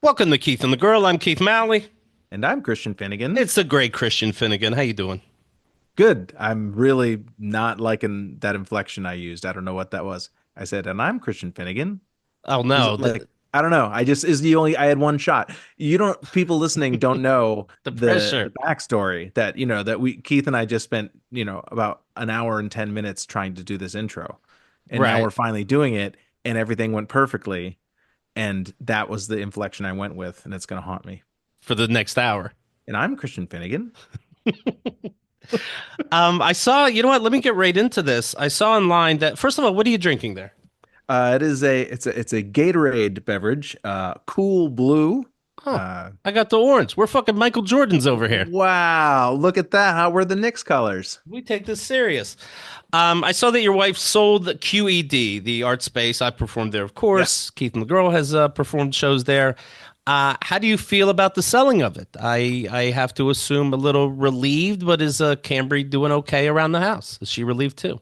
Welcome to Keith and the Girl. I'm Keith Malley. And I'm Christian Finnegan. It's the great Christian Finnegan. How you doing? Good. I'm really not liking that inflection I used. I don't know what that was. I said, and I'm Christian Finnegan. Oh Is no, it like, I don't know. I just is the only I had one shot. You don't people listening don't know the the pressure. backstory that that we Keith and I just spent, about an hour and 10 minutes trying to do this intro. And now Right. we're finally doing it and everything went perfectly. And that was the inflection I went with, and it's gonna haunt me. For the next hour. And I'm Christian Finnegan. I saw, you know what? Let me get right into this. I saw online that first of all, what are you drinking there? It's a Gatorade beverage, cool blue. Oh, Uh, I got the orange. We're fucking Michael Jordans over here. wow, look at that. How were the Knicks colors? We take this serious. I saw that your wife sold QED, the art space. I performed there, of course. Yes. Keith and the Girl has performed shows there. How do you feel about the selling of it? I have to assume a little relieved, but is Cambry doing okay around the house? Is she relieved too?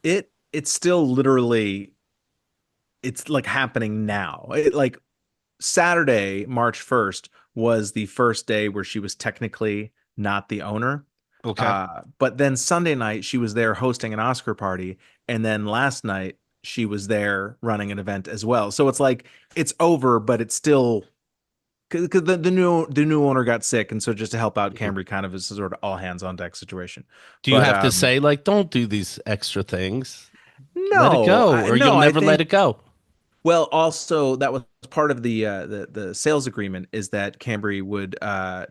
It's still literally it's like happening now. Like Saturday, March 1st was the first day where she was technically not the owner. Okay. But then Sunday night she was there hosting an Oscar party, and then last night she was there running an event as well. So it's like it's over, but it's still because the new owner got sick, and so just to help out Mhm. Cambry kind of is a sort of all hands on deck situation. Do you But have to say like, don't do these extra things, let it no, go, or you'll I never let think it go? well, also that was part of the sales agreement is that Cambry would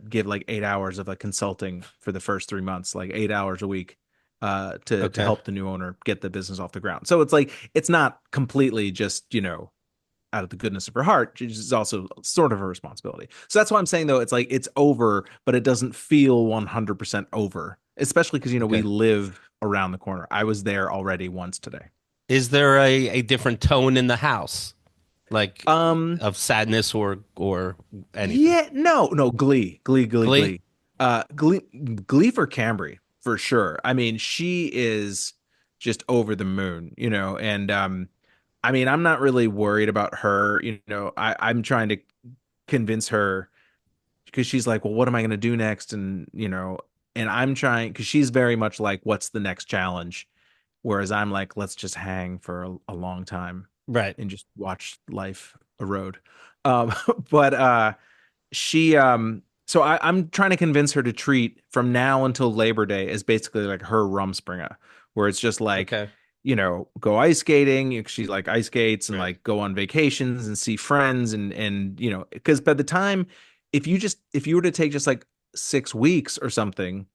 give like 8 hours of like consulting for the first 3 months, like 8 hours a week, to Okay. help the new owner get the business off the ground. So it's like it's not completely just out of the goodness of her heart. It's also sort of her responsibility. So that's why I'm saying though it's like it's over, but it doesn't feel 100% over, especially because we Okay. live around the corner. I was there already once today. Is there a different tone in the house, like Um, of sadness or anything? Yeah, no, no, Glee? Glee. Glee, Glee for Cambry for sure. I mean, she is just over the moon, and I mean, I'm not really worried about her. I'm trying to convince her because she's like, well, what am I going to do next? And I'm trying because she's very much like, what's the next challenge? Whereas I'm like, let's just hang for a long time Right. and just watch life erode. Um, but she so I'm trying to convince her to treat from now until Labor Day as basically like her Rumspringa, where it's just like, Okay. go ice skating. She like ice skates and Right. like go on vacations and see friends and because by the time if you were to take just like 6 weeks or something,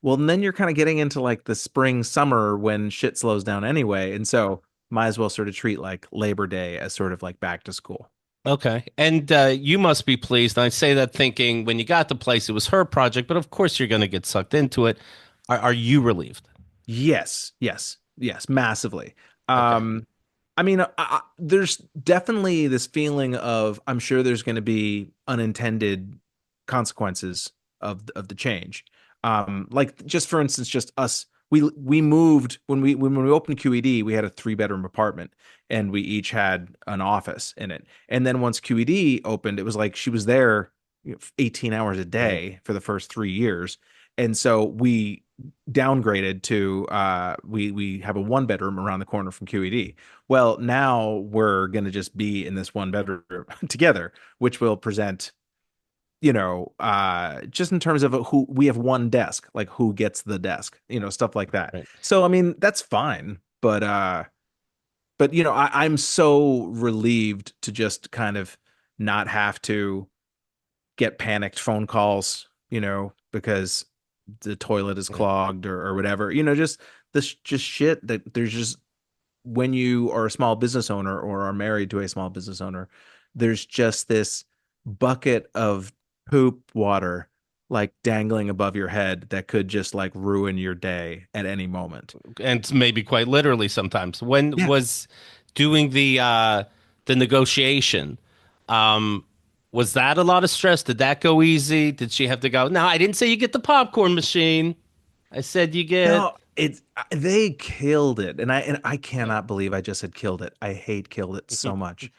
well, then you're kind of getting into like the spring, summer when shit slows down anyway. And so might as well sort of treat like Labor Day as sort of like back to school. Okay. And you must be pleased. And I say that thinking when you got the place, it was her project, but of course you're going to get sucked into it. Are you relieved? Yes, yes, yes, massively. Okay. I mean, there's definitely this feeling of I'm sure there's going to be unintended consequences of the change. Like just for instance, just us. We moved when we opened QED, we had a 3 bedroom apartment and we each had an office in it. And then once QED opened, it was like she was there 18 hours a Right. day for the first 3 years. And so we downgraded to we have a 1 bedroom around the corner from QED. Well, now we're going to just be in this 1 bedroom together, which will present, just in terms of who we have one desk, like who gets the desk, stuff like that. Right. So I mean, that's fine, but I'm so relieved to just kind of not have to get panicked phone calls, because the toilet is Right. clogged or whatever, just this just shit that there's just when you are a small business owner or are married to a small business owner, there's just this bucket of poop water like dangling above your head that could just like ruin your day at any moment. And maybe quite literally sometimes. When Yeah. was doing the negotiation, um, was that a lot of stress? Did that go easy? Did she have to go? No, I didn't say you get the popcorn machine. I said you get No, it's they killed it. And I cannot believe I just said killed it. I hate killed it so much.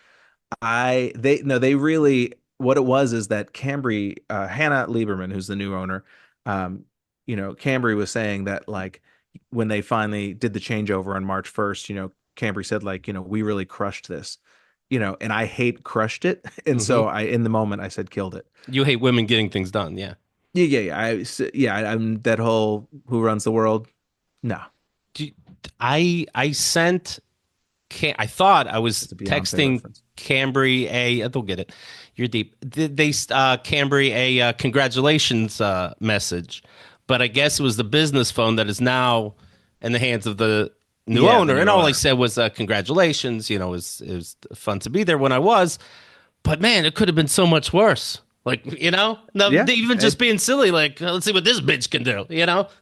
I they no they really what it was is that Cambry, Hannah Lieberman, who's the new owner, um, Cambry was saying that like when they finally did the changeover on March 1st, Cambry said like, we really crushed this, and I hate crushed it. And Hmm. so in the moment I said killed it. You hate women getting things done. Yeah. Yeah, yeah, yeah. I'm that whole who runs the world. No, Do you- I sent I thought I was it's a Beyonce texting reference. Cambry I don't get it. You're deep. They Cambry a congratulations message, but I guess it was the business phone that is now in the hands of the new Yeah, the owner. new And all I owner. said was congratulations. It was fun to be there when I was, but man, it could have been so much worse. Like no, Yeah, even just being silly. Like let's see what this bitch can do.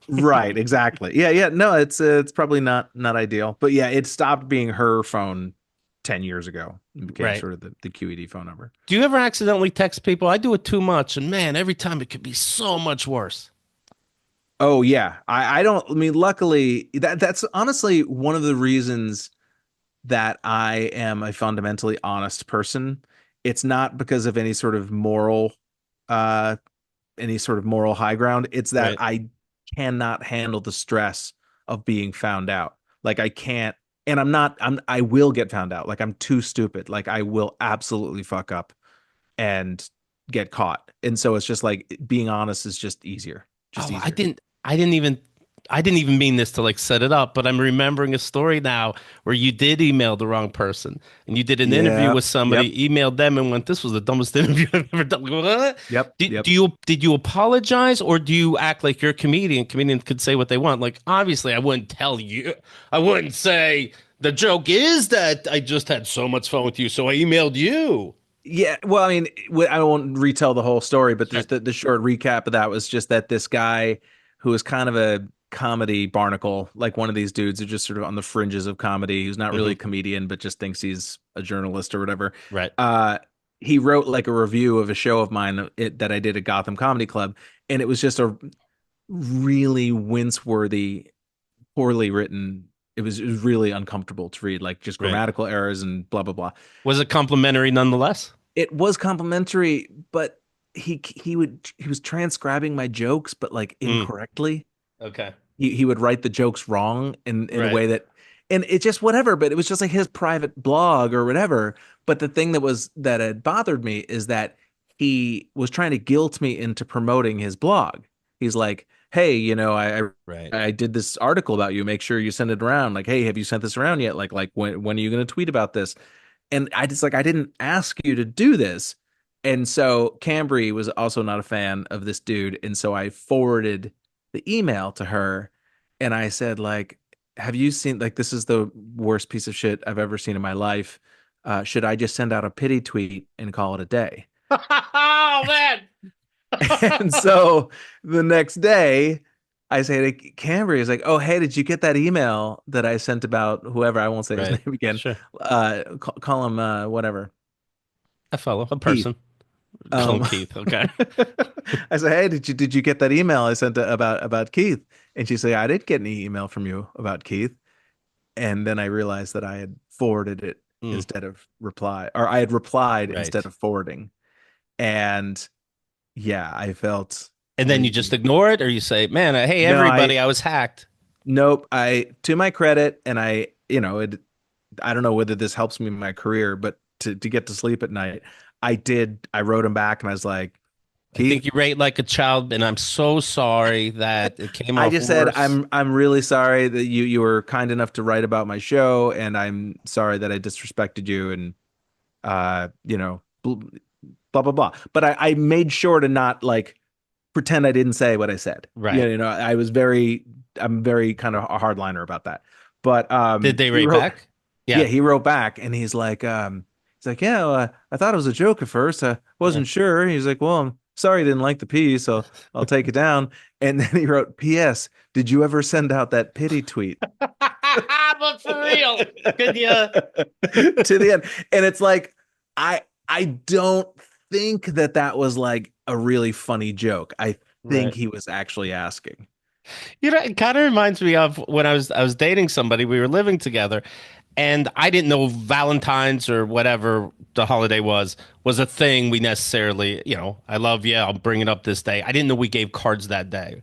right, exactly. Yeah, yeah. No, it's probably not ideal, but yeah, it stopped being her phone 10 years ago and became Right. sort of the QED phone number. Do you ever accidentally text people? I do it too much, and man, every time it could be so much worse. Oh yeah, I don't. I mean, luckily that's honestly one of the reasons that I am a fundamentally honest person. It's not because of uh, any sort of moral high ground. It's that Right. I cannot handle the stress of being found out. Like I can't, and I'm not. I will get found out. Like I'm too stupid. Like I will absolutely fuck up and get caught. And so it's just like being honest is just easier. Just Oh, easier. I didn't even mean this to like set it up, but I'm remembering a story now where you did email the wrong person and you did an interview Yeah. with somebody, Yep. emailed them and went, "This was the dumbest interview I've ever done." What? Yep. Did, Yep. do you did you apologize or do you act like you're a comedian? Comedians could say what they want. Like obviously, I wouldn't tell you. I wouldn't say the joke is that I just had so much fun with you, so I emailed you. Yeah, well, I mean, I won't retell the whole story, but Sure. just the short recap of that was just that this guy who was kind of a comedy barnacle, like one of these dudes who just sort of on the fringes of comedy, who's not really Hmm. a comedian, but just thinks he's a journalist or whatever. Right. Uh, he wrote like a review of a show of mine that I did at Gotham Comedy Club, and it was just a really wince-worthy, poorly written. It was really uncomfortable to read, like just Right. grammatical errors and blah blah blah. Was it complimentary nonetheless? It was complimentary, but he was transcribing my jokes, but like Mm, incorrectly. okay. He would write the jokes wrong in a Right. way that, and it just whatever. But it was just like his private blog or whatever. But the thing that had bothered me is that he was trying to guilt me into promoting his blog. He's like, "Hey, Right. I did this article about you. Make sure you send it around. Like, hey, have you sent this around yet? Like when are you going to tweet about this?" And I just like I didn't ask you to do this. And so Cambry was also not a fan of this dude, and so I forwarded the email to her and I said like, have you seen like this is the worst piece of shit I've ever seen in my life. Should I just send out a pity tweet and call it a day? Oh man. And so the next day I say to Cambry is like, oh, hey, did you get that email that I sent about whoever? I won't say his Right. name again. Sure. Call him whatever. I follow a Keith. person. Call him Um, Keith. Okay. I said, "Hey, did you get that email I sent about Keith?" And she said, "I didn't get any email from you about Keith." And then I realized that I had forwarded it Mm, instead of reply, or I had replied instead right. of forwarding. And yeah, I felt And then you just really ignore it, or you say, "Man, hey no, everybody, I was hacked." nope. To my credit, and I don't know whether this helps me in my career, but to get to sleep at night, I wrote him back and I was like, I think Keith, you rate like a child, and I'm so sorry that it came I off just said worse. I'm really sorry that you were kind enough to write about my show, and I'm sorry that I disrespected you, and blah blah blah. But I made sure to not like pretend I didn't say what I said. Right. I'm very kind of a hardliner about that. But Did they rate back? yeah, Yeah. he wrote back, and he's like, yeah, well, I thought it was a joke at first. I Yeah. wasn't sure. He's like, well, I'm sorry I didn't like the piece, so I'll take it down. And then he wrote, P.S. Did you ever send out that pity tweet But for real, could you? to the end? And it's like, I don't think that was like a really funny joke. I think Right. he was actually asking. It kind of reminds me of when I was dating somebody. We were living together, And I didn't know Valentine's or whatever the holiday was a thing we necessarily, I love you, I'll bring it up this day. I didn't know we gave cards that day,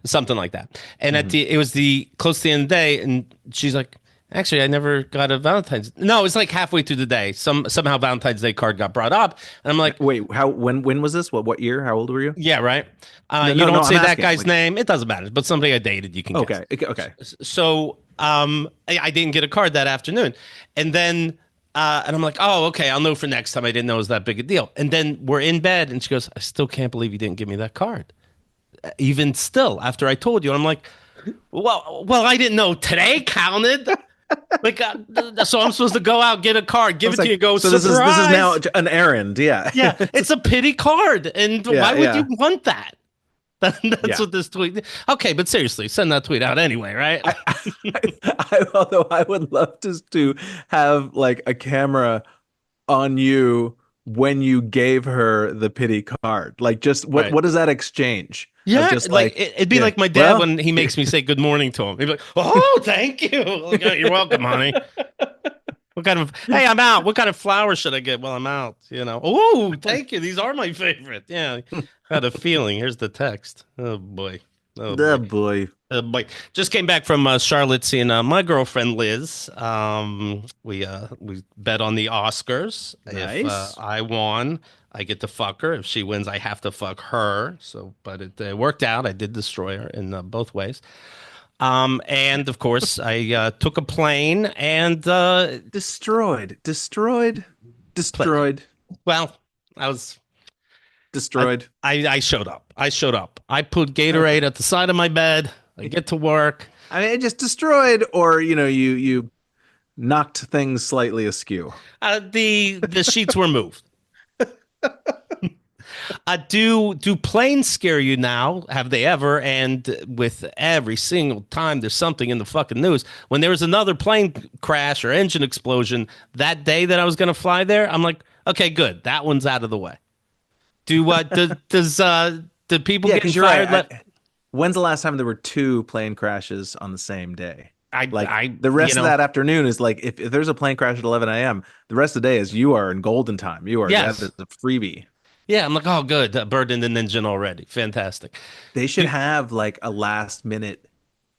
something like that. And Hmm. it was the close to the end of the day, and she's like, actually, I never got a Valentine's. No, it's like halfway through the day. Somehow Valentine's Day card got brought up, and I'm like, Wait, when was this? What year? How old were you? yeah, right. No, You no, no, don't I'm say that asking. guy's Like, name. It doesn't matter, but somebody I dated, you can guess. okay, okay. So I didn't get a card that afternoon, and then and I'm like, oh, okay, I'll know for next time. I didn't know it was that big a deal. And then we're in bed, and she goes, I still can't believe you didn't give me that card, even still after I told you. And I'm like, well, I didn't know today counted. Like, so I'm supposed to go out, get a card, I give was it to you, like, and go, so this is now surprise. an errand. Yeah. Yeah, it's a pity card, and Yeah, why would you yeah. want that? That's Yeah. what this tweet. Okay, but seriously, send that tweet out anyway, right? Although I would love to have like a camera on you when you gave her the pity card. Like, just Right. what is that exchange of Yeah, just like like, it'd be yeah, like my dad well, when he here. makes me say good morning to him. He'd be like, "Oh, thank you." Like, "Oh, you're welcome, honey. What kind of hey, I'm out. What kind of flowers should I get while I'm out? Oh, thank you. These are my favorite. Yeah, I had a feeling. Here's the text. Oh boy. Oh Oh boy. boy. Boy, just came back from Charlotte seeing my girlfriend Liz. We bet on the Oscars. If Nice. I won, I get to fuck her. If she wins, I have to fuck her. So, but it worked out. I did destroy her in both ways. And of course, I took a plane and Destroyed. Destroyed. play. Destroyed. Well, I was. I, Destroyed. I showed up. I showed up. I put Gatorade Okay. at the side of my bed. I get to work. I mean, it just destroyed, or you knocked things slightly askew. The sheets were moved. Do planes scare you now? Have they ever? And with every single time there's something in the fucking news, when there was another plane crash or engine explosion that day that I was going to fly there, I'm like, okay, good, that one's out of the way. Do people Yeah, getting because you're right. fired? When's the last time there were two plane crashes on the same day? I Like, I the you rest of know that afternoon is like, if there's a plane crash at 11 a.m., the rest of the day is, you are in golden time. That is yes, a freebie. yeah. I'm like, oh, good, bird in the engine already, fantastic. They should Do, have like a last minute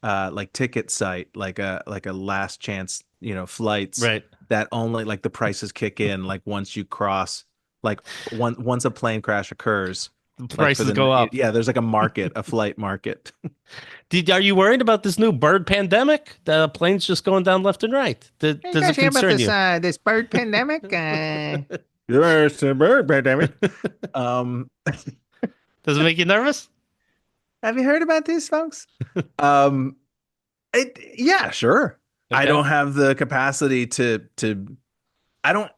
like ticket site, like a last chance, flights right. that only like the prices kick in like once you cross, like once a plane crash occurs, The like for prices go up. yeah, there's like a market, a flight market. Are you worried about this new bird pandemic? The planes just going down left and right. Hey, you Does guys it hear about concern this you? this bird pandemic? There's a bird pandemic. Um, Does it make you nervous? have you heard about this, folks? Um, yeah, sure. I Okay. don't have the capacity to. I don't.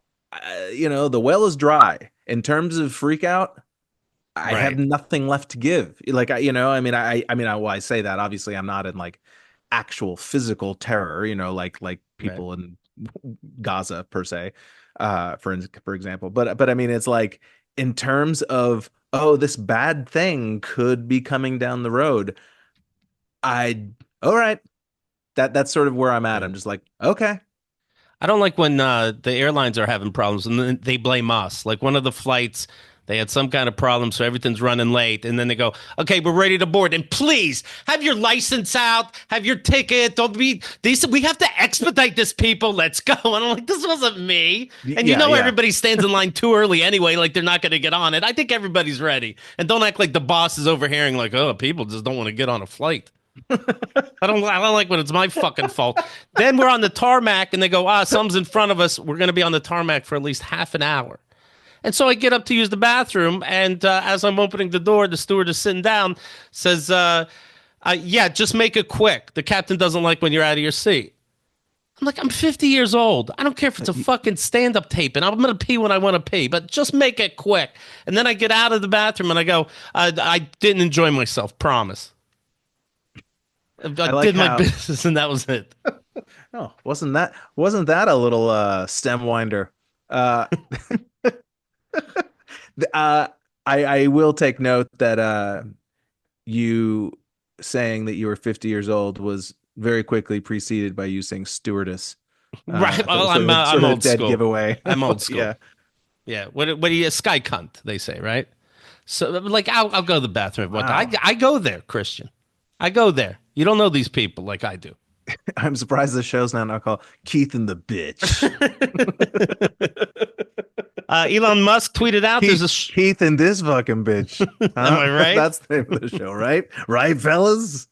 The well is dry in terms of freak out. I have Right. nothing left to give. Like, well, I say that obviously I'm not in like actual physical terror, like Right. people in Gaza per se, for example. But I mean, it's like, in terms of, oh, this bad thing could be coming down the road. All right, that's sort of where I'm at. Right. I'm just like, okay. I don't like when the airlines are having problems and then they blame us. Like one of the flights, they had some kind of problem, so everything's running late. And then they go, okay, we're ready to board. And please have your license out, have your ticket. Don't be these. We have to expedite this, people. Let's go. And I'm like, this wasn't me. And Yeah, yeah. everybody stands in line too early anyway, like they're not going to get on it. I think everybody's ready. And don't act like the boss is overhearing, like, oh, people just don't want to get on a flight. I don't like when it's my fucking fault. Then we're on the tarmac and they go, something's in front of us. We're going to be on the tarmac for at least half an hour. And so I get up to use the bathroom, and as I'm opening the door, the steward is sitting down, says, yeah, just make it quick. The captain doesn't like when you're out of your seat. I'm like, I'm 50 years old. I don't care if it's a fucking stand-up tape, and I'm going to pee when I want to pee, but just make it quick. And then I get out of the bathroom and I go, I didn't enjoy myself, promise. I I like did my how, business, and that was it. oh, wasn't that a little stem winder? Uh I will take note that you saying that you were 50 years old was very quickly preceded by you saying stewardess. Right. Well, Sort I'm of a old dead school. giveaway. I'm old school. Yeah. Yeah. What do you sky cunt? They say, right? So like I'll go to the bathroom. What Wow. I go there, Christian. I go there. You don't know these people like I do. I'm surprised the show's not called Keith and the Bitch. Elon Musk tweeted out there's Keith, a Keith and this fucking bitch. am Huh? I right? That's the name of the show, right? Right, fellas?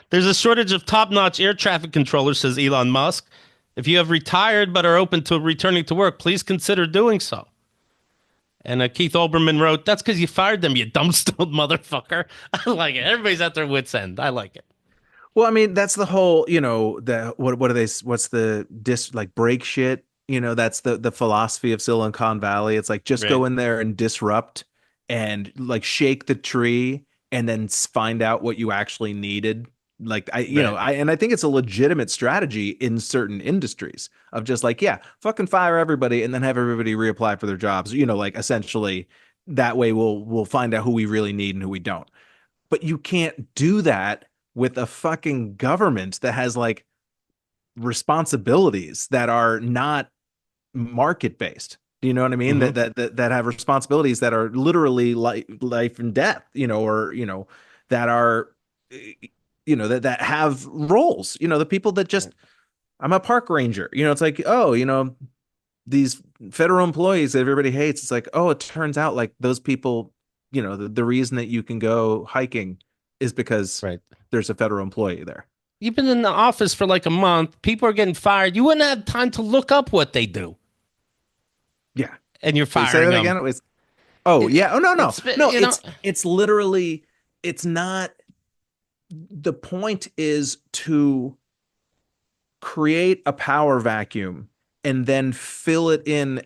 There's a shortage of top-notch air traffic controllers, says Elon Musk. If you have retired but are open to returning to work, please consider doing so. And Keith Olbermann wrote, "That's because you fired them, you dumbstoned motherfucker." I like it. Everybody's at their wits' end. I like it. Well, I mean, that's the whole, what are they, what's the like break shit? That's the philosophy of Silicon Valley. It's like just Right. go in there and disrupt and like shake the tree and then find out what you actually needed. Like Right. I think it's a legitimate strategy in certain industries of just like, yeah, fucking fire everybody and then have everybody reapply for their jobs. Like essentially that way we'll find out who we really need and who we don't. But you can't do that with a fucking government that has like responsibilities that are not market based. Do you know what I mean? Mm-hmm. That have responsibilities that are literally life and death, or that are that have roles. The people that just I'm a park ranger. It's like, oh, these federal employees that everybody hates. It's like, oh, it turns out like those people, the reason that you can go hiking is because Right. there's a federal employee there. You've been in the office for like a month. People are getting fired. You wouldn't have time to look up what they do, Yeah. and you're Wait, say firing that them. again. Oh It, yeah. Oh no, no, it's no. you know It's literally it's not. The point is to create a power vacuum and then fill it in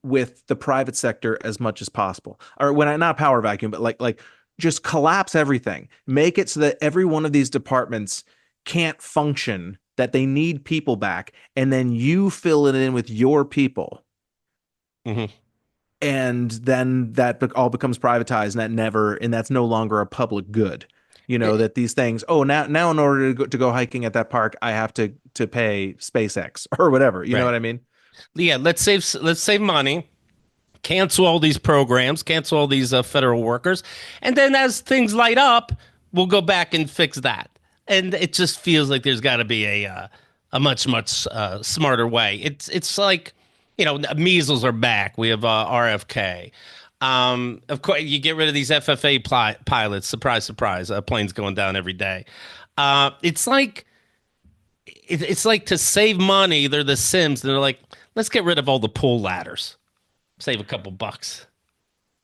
with the private sector as much as possible. Or when I not power vacuum, but like just collapse everything. Make it so that every one of these departments can't function, that they need people back, and then you fill it in with your people. Mhm. And then that all becomes privatized and that's no longer a public good. That these things, oh, now in order to go hiking at that park, I have to pay SpaceX or whatever. You know Right. what I mean? Yeah. Let's save money. Cancel all these programs. Cancel all these federal workers, and then as things light up, we'll go back and fix that. And it just feels like there's got to be a much smarter way. It's like measles are back. We have RFK. Of course, you get rid of these FFA pilots. Surprise, surprise. Planes going down every day. It's like it's like to save money. They're the Sims, and they're like, let's get rid of all the pull ladders, save a couple bucks.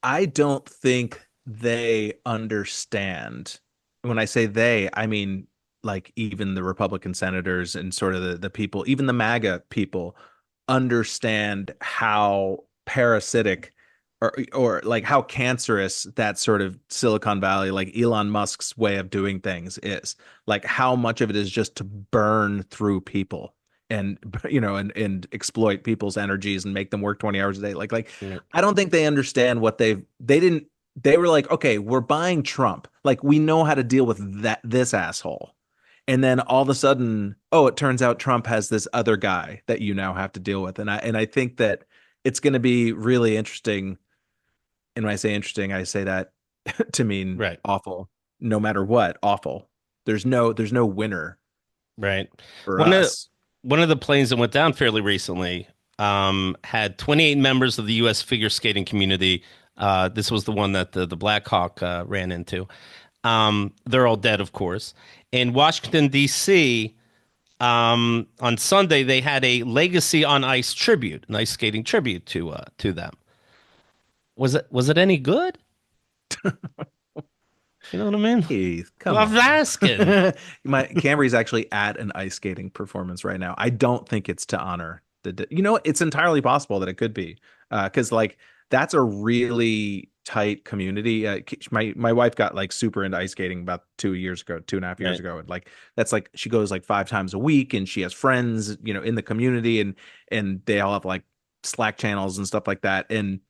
I don't think they understand. When I say they, I mean like even the Republican senators and sort of the people, even the MAGA people understand how parasitic or like how cancerous that sort of Silicon Valley, like Elon Musk's way of doing things is. Like how much of it is just to burn through people and and exploit people's energies and make them work 20 hours a day. Like Yeah. I don't think they understand what they didn't they were like, okay, we're buying Trump. Like we know how to deal with this asshole. And then all of a sudden, oh, it turns out Trump has this other guy that you now have to deal with. And I think that it's going to be really interesting. And when I say interesting, I say that to mean Right, awful. No matter what, awful. There's no winner right. for One of us. one of the planes that went down fairly recently had 28 members of the U.S. figure skating community. This was the one that the Black Hawk ran into. They're all dead, of course. In Washington, D.C., on Sunday, they had a Legacy on Ice tribute, an ice skating tribute to them. Was it any good? You know what I mean? Keith, come I'm on. asking. Camry's actually at an ice skating performance right now. I don't think it's to honor it's entirely possible that it could be. Because like that's a really tight community. My wife got like super into ice skating about 2 years ago, 2.5 years Right. ago. And like that's like she goes like 5 times a week and she has friends, in the community and they all have like Slack channels and stuff like that. And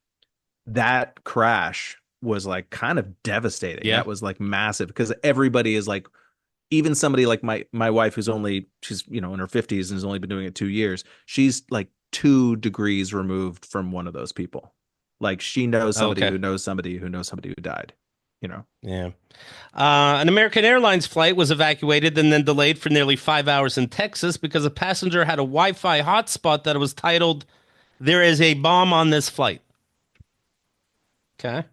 that crash was like kind of devastating. Yeah. That was like massive because everybody is like even somebody like my wife, who's only she's in her 50s and has only been doing it 2 years, she's like 2 degrees removed from one of those people. Like she knows somebody Okay. who knows somebody who knows somebody who died. You know. Yeah. An American Airlines flight was evacuated and then delayed for nearly 5 hours in Texas because a passenger had a Wi-Fi hotspot that was titled "There is a bomb on this flight." Okay.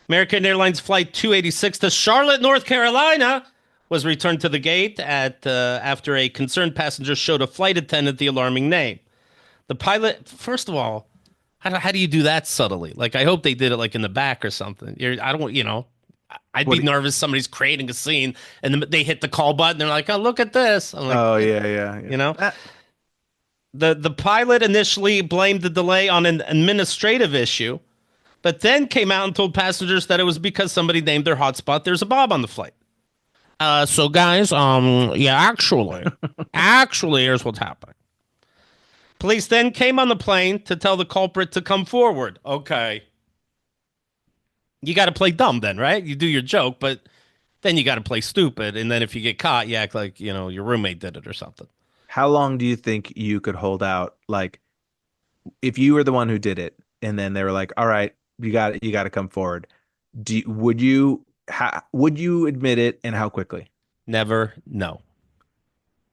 American Airlines Flight 286 to Charlotte, North Carolina, was returned to the gate after a concerned passenger showed a flight attendant the alarming name. The pilot, first of all, how do you do that subtly? Like, I hope they did it like in the back or something. I don't, I'd be What? nervous. Somebody's creating a scene and then they hit the call button. They're like, oh, look at this. I'm like, Oh yeah, yeah, you yeah. know, the pilot initially blamed the delay on an administrative issue, but then came out and told passengers that it was because somebody named their hotspot "There's a Bob" on the flight. So guys, yeah, actually, here's what's happening. Police then came on the plane to tell the culprit to come forward. Okay. You got to play dumb then, right? You do your joke, but then you got to play stupid. And then if you get caught, you act like, your roommate did it or something. How long do you think you could hold out? Like, if you were the one who did it, and then they were like, "All right, you got to come forward." Would you admit it, and how quickly? Never, no.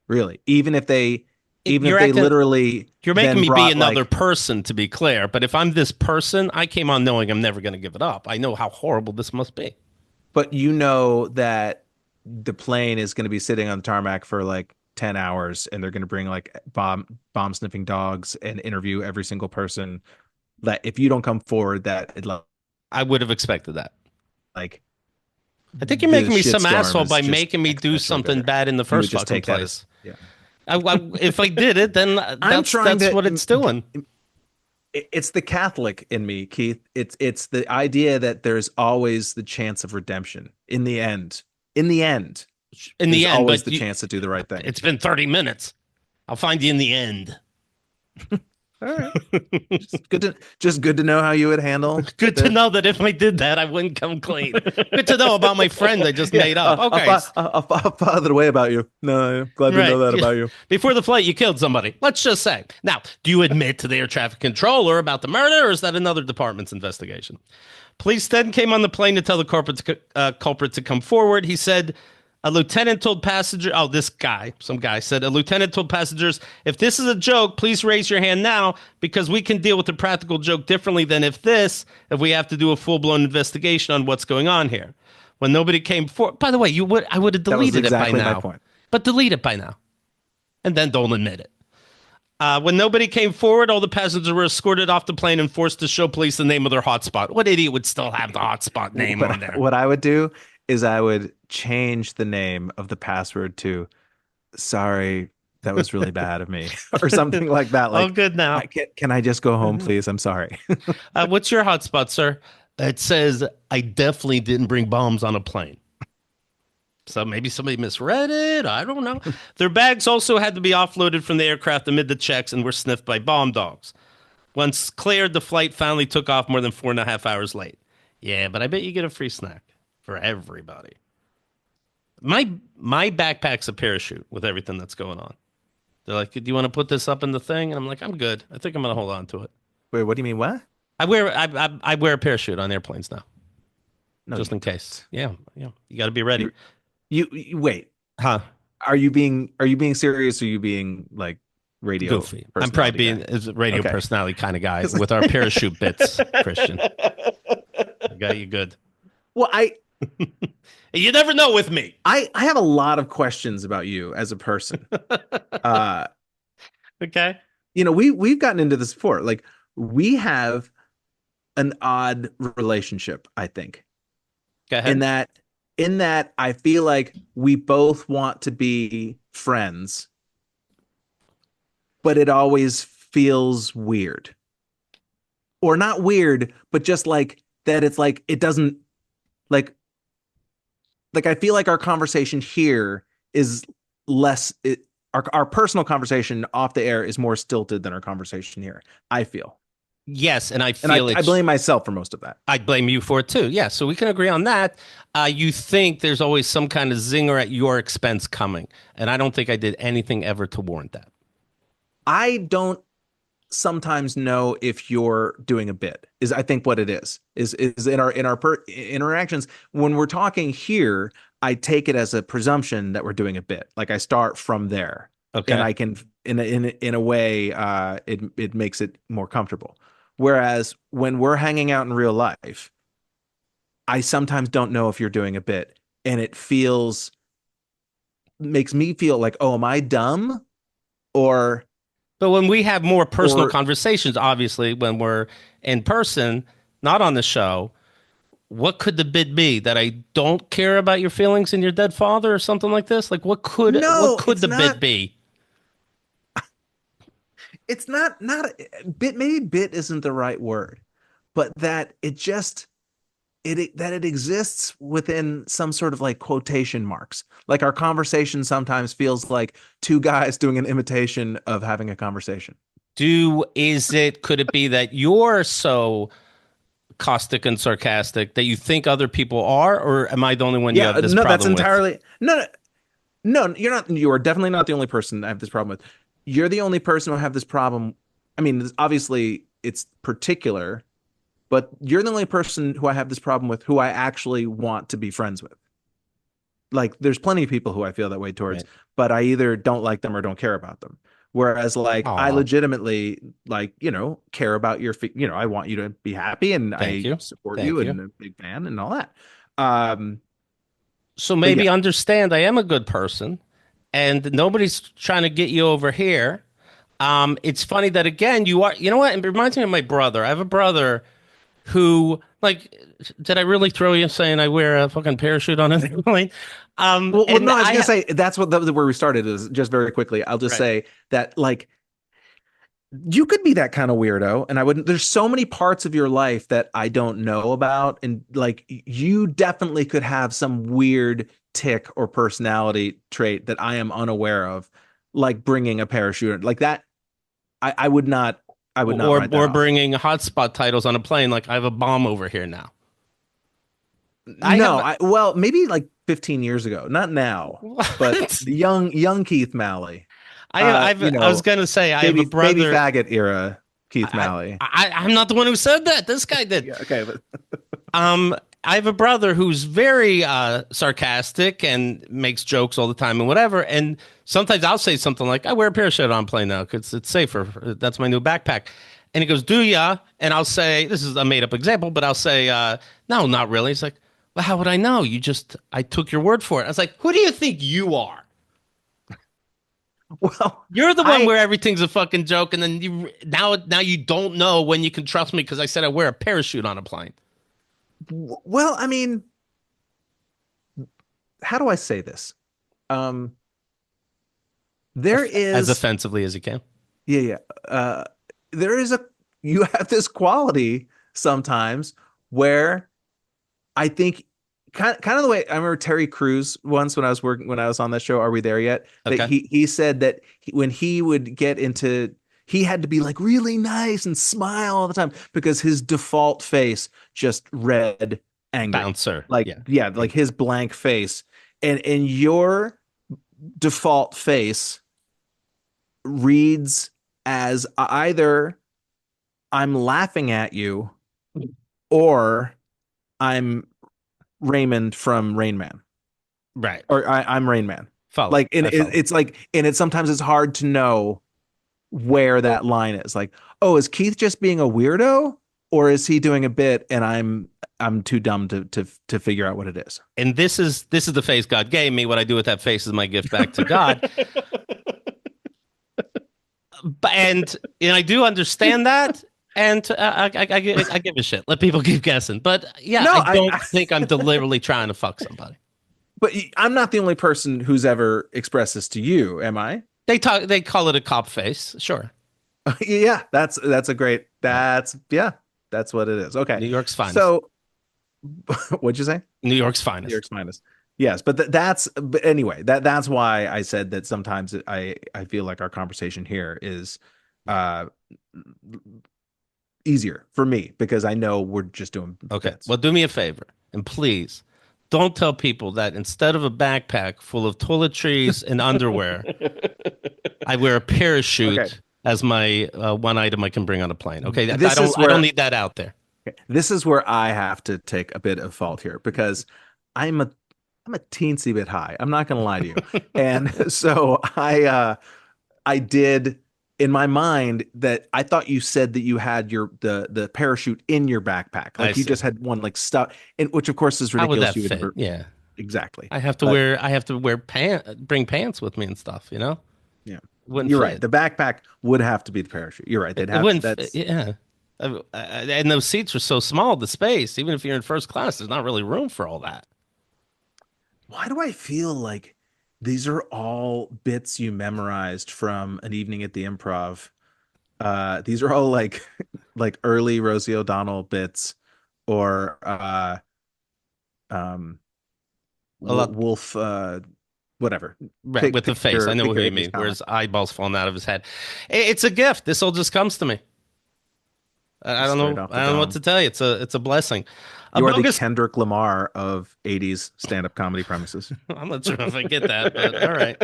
Really? Even if You're they acting, literally you're making then me be brought another like, person, to be clear. But if I'm this person, I came on knowing I'm never going to give it up. I know how horrible this must be. but you know that the plane is going to be sitting on the tarmac for like 10 hours, and they're going to bring like bomb sniffing dogs and interview every single person. That if you don't come forward, that I would have expected that. like I think you're the making me some shitstorm asshole is by just making me do exponentially something bigger. bad in the You would first just fucking take that as, place. yeah. If I did it, then I'm trying that's to. what it's doing. It's the Catholic in me, Keith. It's the idea that there's always the chance of redemption in the end. In the end, In there's the end, always but the chance to do the right thing. it's been 30 minutes. I'll find you in the end. All right. Just good to know how you would handle Good to the. know that if I did that, I wouldn't come clean. Good to know about my friend I just Yeah, made up. Okay. I'll father away about you. No, I'm glad to know Right. that about you. Before the flight, you killed somebody. Let's just say. Now, do you admit to the air traffic controller about the murder, or is that another department's investigation? Police then came on the plane to tell the culprit to come forward. He said, a lieutenant told passengers, some guy said, a lieutenant told passengers, if this is a joke, please raise your hand now because we can deal with the practical joke differently than if we have to do a full blown investigation on what's going on here. When nobody came forward, by the way, I would have That was deleted it by exactly my now, point. but delete it by now and then don't admit it. When nobody came forward, all the passengers were escorted off the plane and forced to show police the name of their hotspot. What idiot would still have the hotspot name on there? What I would do is I would change the name of the password to "Sorry, that was really bad of me" or something like that. Oh, Like, good now. can I just go home, please? I'm sorry. What's your hotspot, sir? It says, I definitely didn't bring bombs on a plane. So maybe somebody misread it. I don't know. Their bags also had to be offloaded from the aircraft amid the checks and were sniffed by bomb dogs. Once cleared, the flight finally took off more than 4.5 hours late. Yeah, but I bet you get a free snack for everybody. My backpack's a parachute with everything that's going on. They're like, do you want to put this up in the thing? And I'm like, I'm good. I think I'm going to hold on to it. Wait, what do you mean? What? I wear a parachute on airplanes now, No, just you in case. Yeah, yeah. You got to be ready. you wait. Huh? Are you being serious, or are you being like radio Goofy. I'm probably personality being guy? as a radio Okay. personality kind of guy with our parachute bits, Christian. I got you good. Well, You never know with me. I have a lot of questions about you as a person. Uh, Okay. we've gotten into this before. Like, we have an odd relationship, I think. Go In ahead. that in that I feel like we both want to be friends, but it always feels weird. Or not weird, but just like that it's like it doesn't like I feel like our conversation here is less our personal conversation off the air is more stilted than our conversation here. I feel. Yes, and I And feel I it's blame myself for most of that. I'd blame you for it too. Yeah, so we can agree on that. You think there's always some kind of zinger at your expense coming, and I don't think I did anything ever to warrant that. I don't sometimes know if you're doing a bit. Is I think what it is in our interactions when we're talking here, I take it as a presumption that we're doing a bit. Like I start from there, and Okay. I can in a way it makes it more comfortable. Whereas when we're hanging out in real life, I sometimes don't know if you're doing a bit, and it feels makes me feel like, oh, am I dumb or But when we have more personal or conversations, obviously, when we're in person, not on the show, what could the bid be that I don't care about your feelings and your dead father or something like this? Like what no, could the bid be? it's not bit maybe bit isn't the right word, but that it just that it exists within some sort of like quotation marks. Like our conversation sometimes feels like two guys doing an imitation of having a conversation. Could it be that you're so caustic and sarcastic that you think other people are, or am I the only one you Yeah, have this no, that's problem with? entirely no, you're not. You are definitely not the only person I have this problem with. You're the only person who have this problem. I mean, obviously it's particular, but you're the only person who I have this problem with who I actually want to be friends with. Like, there's plenty of people who I feel that way towards, Right. but I either don't like them or don't care about them. Whereas, like, I Aw, legitimately, like, care about I want you to be happy and thank I you. support you Thank you. and a big fan and all that. Um, So but yeah, maybe understand I am a good person and nobody's trying to get you over here. It's funny that again you are. You know what? It reminds me of my brother. I have a brother who, like, did I really throw you saying I wear a fucking parachute on an airplane? And no, I was gonna say that's where we started is just very quickly. I'll just right. say that like you could be that kind of weirdo, and I wouldn't. There's so many parts of your life that I don't know about, and like you definitely could have some weird tick or personality trait that I am unaware of, like bringing a parachute like that. I would not. I would not write that Or off. bringing hotspot titles on a plane. Like I have a bomb over here now. I No, have well, maybe like 15 years ago, not now, but what? the young Keith Malley. I was gonna say I have a Baby brother. faggot era Keith Malley. I'm not the one who said that. This guy did. Yeah, okay, but Um, I have a brother who's very sarcastic and makes jokes all the time and whatever. And sometimes I'll say something like, "I wear a parachute on plane now because it's safer. That's my new backpack." And he goes, "Do ya?" And I'll say, "This is a made up example," but I'll say, "No, not really." He's like, "Well, how would I know? I took your word for it." I was like, "Who do you think you are? well, You're the one I where everything's a fucking joke, and then now you don't know when you can trust me because I said I wear a parachute on a plane." well, I mean, how do I say this? Um, there As is, offensively as you can. yeah, yeah. There is a you have this quality sometimes where I think kind of the way I remember Terry Crews once when I was on that show, Are We There Yet? That Okay. he said that when he would get into he had to be like really nice and smile all the time because his default face just read angry. Bouncer. Like Yeah. yeah, like his blank face. And your default face reads as either I'm laughing at you or I'm Raymond from Rain Man. Right. Or I'm Rain Man. Follow. Like, and I follow. it's like, and it's sometimes it's hard to know where that line is. Like, oh, is Keith just being a weirdo, or is he doing a bit, and I'm too dumb to figure out what it is. And this is the face God gave me. What I do with that face is my gift back to God. But and I do understand that. And I give a shit. Let people keep guessing. But yeah, No, I don't think I'm deliberately trying to fuck somebody. but I'm not the only person who's ever expressed this to you, am I? They call it a cop face. Sure. Yeah, that's a great. Yeah. That's what it is. Okay, New York's finest. so what'd you say? New York's New finest. York's finest. Yes, but but anyway, that's why I said that sometimes I feel like our conversation here is uh easier for me because I know we're just doing Okay. bits. Well, do me a favor and please don't tell people that instead of a backpack full of toiletries and underwear, I wear a Okay. parachute as my one item I can bring on a plane. Okay. This is I don't where need that out there. this is where I have to take a bit of fault here because I'm a I'm a teensy bit high. I'm not gonna lie to you. And so I did in my mind that I thought you said that you had the parachute in your backpack. I Like you see. just had one like stuff and which of course is How would ridiculous. that You would fit? never Yeah. exactly. But I have to wear bring pants with me and stuff, you know? yeah. Wouldn't You're right. fit. The backpack would have to be the parachute. You're right. They'd It have wouldn't fit. that's Yeah. And those seats are so small, the space, even if you're in first class, there's not really room for all that. why do I feel like these are all bits you memorized from an evening at the improv? These are all like like early Rosie O'Donnell bits or um A lot Wolf whatever. right, with the face. I know Pick who your you 80s mean, where comic. his eyeballs falling out of his head. It's a gift. This all just comes to me. I Just don't straight know. off the I don't know what dome. to tell you. It's a blessing. A You are the bogus. Kendrick Lamar of 80s stand-up comedy premises. I'm not sure if I get that, but all right.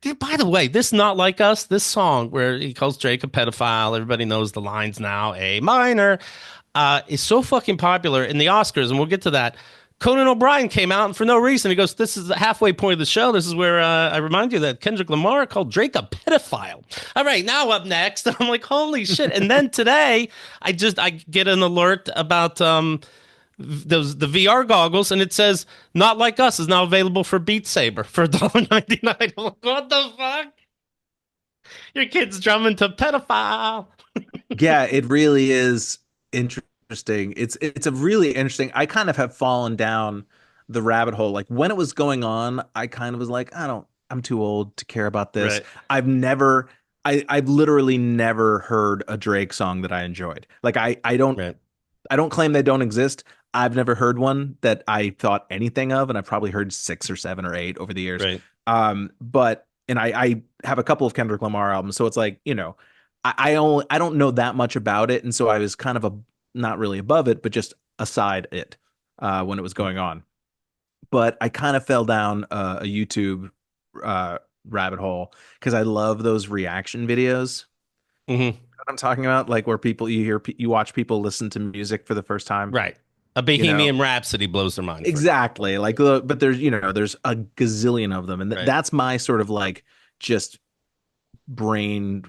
Dude, by the way, this Not Like Us, this song where he calls Drake a pedophile, everybody knows the lines now, A minor, is so fucking popular in the Oscars, and we'll get to that. Conan O'Brien came out, and for no reason, he goes, "This is the halfway point of the show. This is where I remind you that Kendrick Lamar called Drake a pedophile." All right, now up next, I'm like, "Holy shit!" And then today, I get an alert about those the VR goggles, and it says "Not Like Us" is now available for Beat Saber for $1.99. I'm like, what the fuck? Your kid's drumming to pedophile. Yeah, it really is interesting. It's a really interesting. I kind of have fallen down the rabbit hole. Like when it was going on, I kind of was like, I'm too old to care about this. Right, I've never I've literally never heard a Drake song that I enjoyed. Like right, I don't claim they don't exist. I've never heard one that I thought anything of, and I've probably heard six or seven or eight over the years. right. But and I have a couple of Kendrick Lamar albums, so it's like, I don't know that much about it, and so I was kind of not really above it, but just aside it when it was going on. But I kind of fell down a YouTube uh, rabbit hole because I love those reaction videos. Hmm. What I'm talking about, like where people you watch people listen to music for the first time, Right. A you know. Bohemian Rhapsody blows their mind, for example. Exactly. Like, but there's, there's a gazillion of them, and Right, that's my sort of like just brain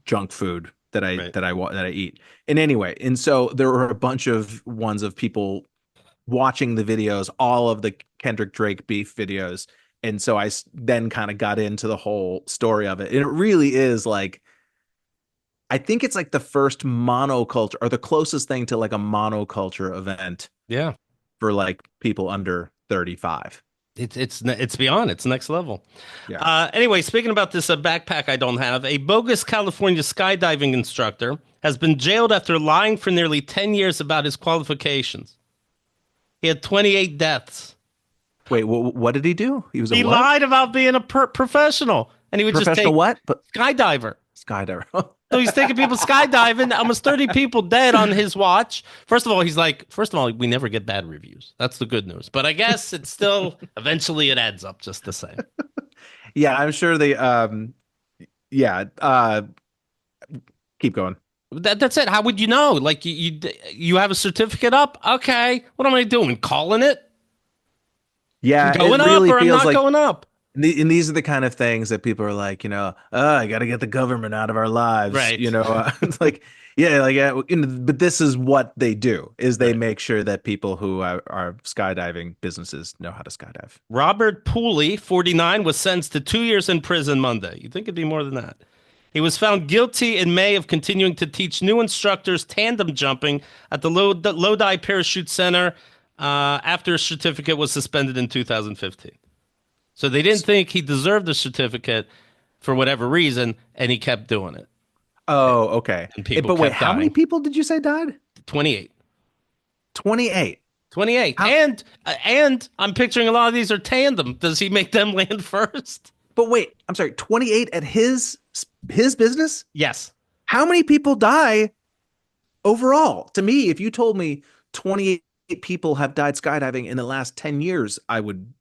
junk food right. that I eat. And anyway, and so there were a bunch of ones of people watching the videos, all of the Kendrick Drake beef videos, and so then kind of got into the whole story of it. And it really is like I think it's like the first monoculture or the closest thing to like a monoculture event Yeah. for like people under 35. It's beyond. It's next level. Yeah. Anyway, speaking about this backpack I don't have, a bogus California skydiving instructor has been jailed after lying for nearly 10 years about his qualifications. He had 28 deaths. Wait, what did he do? He was a He what? lied about being a professional, and he would just Professional take what? But skydiver. skydiver. So he's taking people skydiving. Almost 30 people dead on his watch. First of all, he's like, first of all, we never get bad reviews. That's the good news. But I guess it's still eventually it adds up just the same. Yeah, I'm sure they yeah, keep going. That's it. How would you know? Like you have a certificate up? Okay. What am I doing? Calling it? I'm Yeah, going it up really or I'm feels not like going up? and these are the kind of things that people are like, oh, I got to get the government out of our lives, Right. it's like, yeah, like, but this is what they do is they Right. make sure that people who are skydiving businesses know how to skydive. Robert Pooley, 49, was sentenced to 2 years in prison Monday. You'd think it'd be more than that. He was found guilty in May of continuing to teach new instructors tandem jumping at the Lodi Parachute Center after his certificate was suspended in 2015. So they didn't think he deserved the certificate for whatever reason, and he kept doing it. Oh, okay. And people But wait, kept how many dying. people did you say died? 28. 28. 28. How, And I'm picturing a lot of these are tandem. Does he make them land first? but wait, I'm sorry, 28 at his business? Yes. How many people die overall, to me, if you told me 28 people have died skydiving in the last 10 years, I would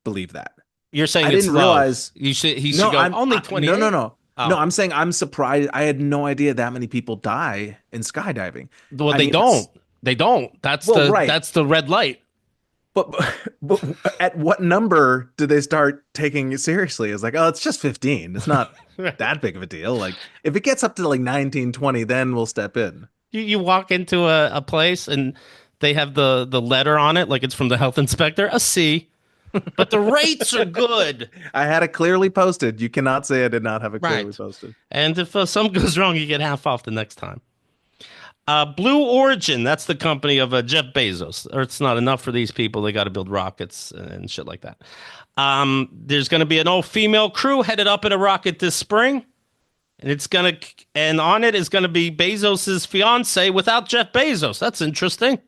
believe that. You're saying I it's didn't low. realize. He should No, go only no, no, 28. no. No, Oh, I'm saying I'm surprised. I had no idea that many people die in skydiving. well, I they mean, don't. They don't. well, right. That's the red light. But, but at what number do they start taking it seriously? It's like, oh, it's just 15. It's not Right. that big of a deal. Like if it gets up to like 19, 20, then we'll step in. You walk into a place and they have the letter on it, like it's from the health inspector, a C, but the rates are good. I had it clearly posted. You cannot say I did not have it clearly Right. posted. And if something goes wrong, you get half off the next time. Blue Origin, that's the company of Jeff Bezos. Or it's not enough for these people. They got to build rockets and shit like that. There's going to be an all-female crew headed up in a rocket this spring. And on it is going to be Bezos's fiance without Jeff Bezos. That's interesting.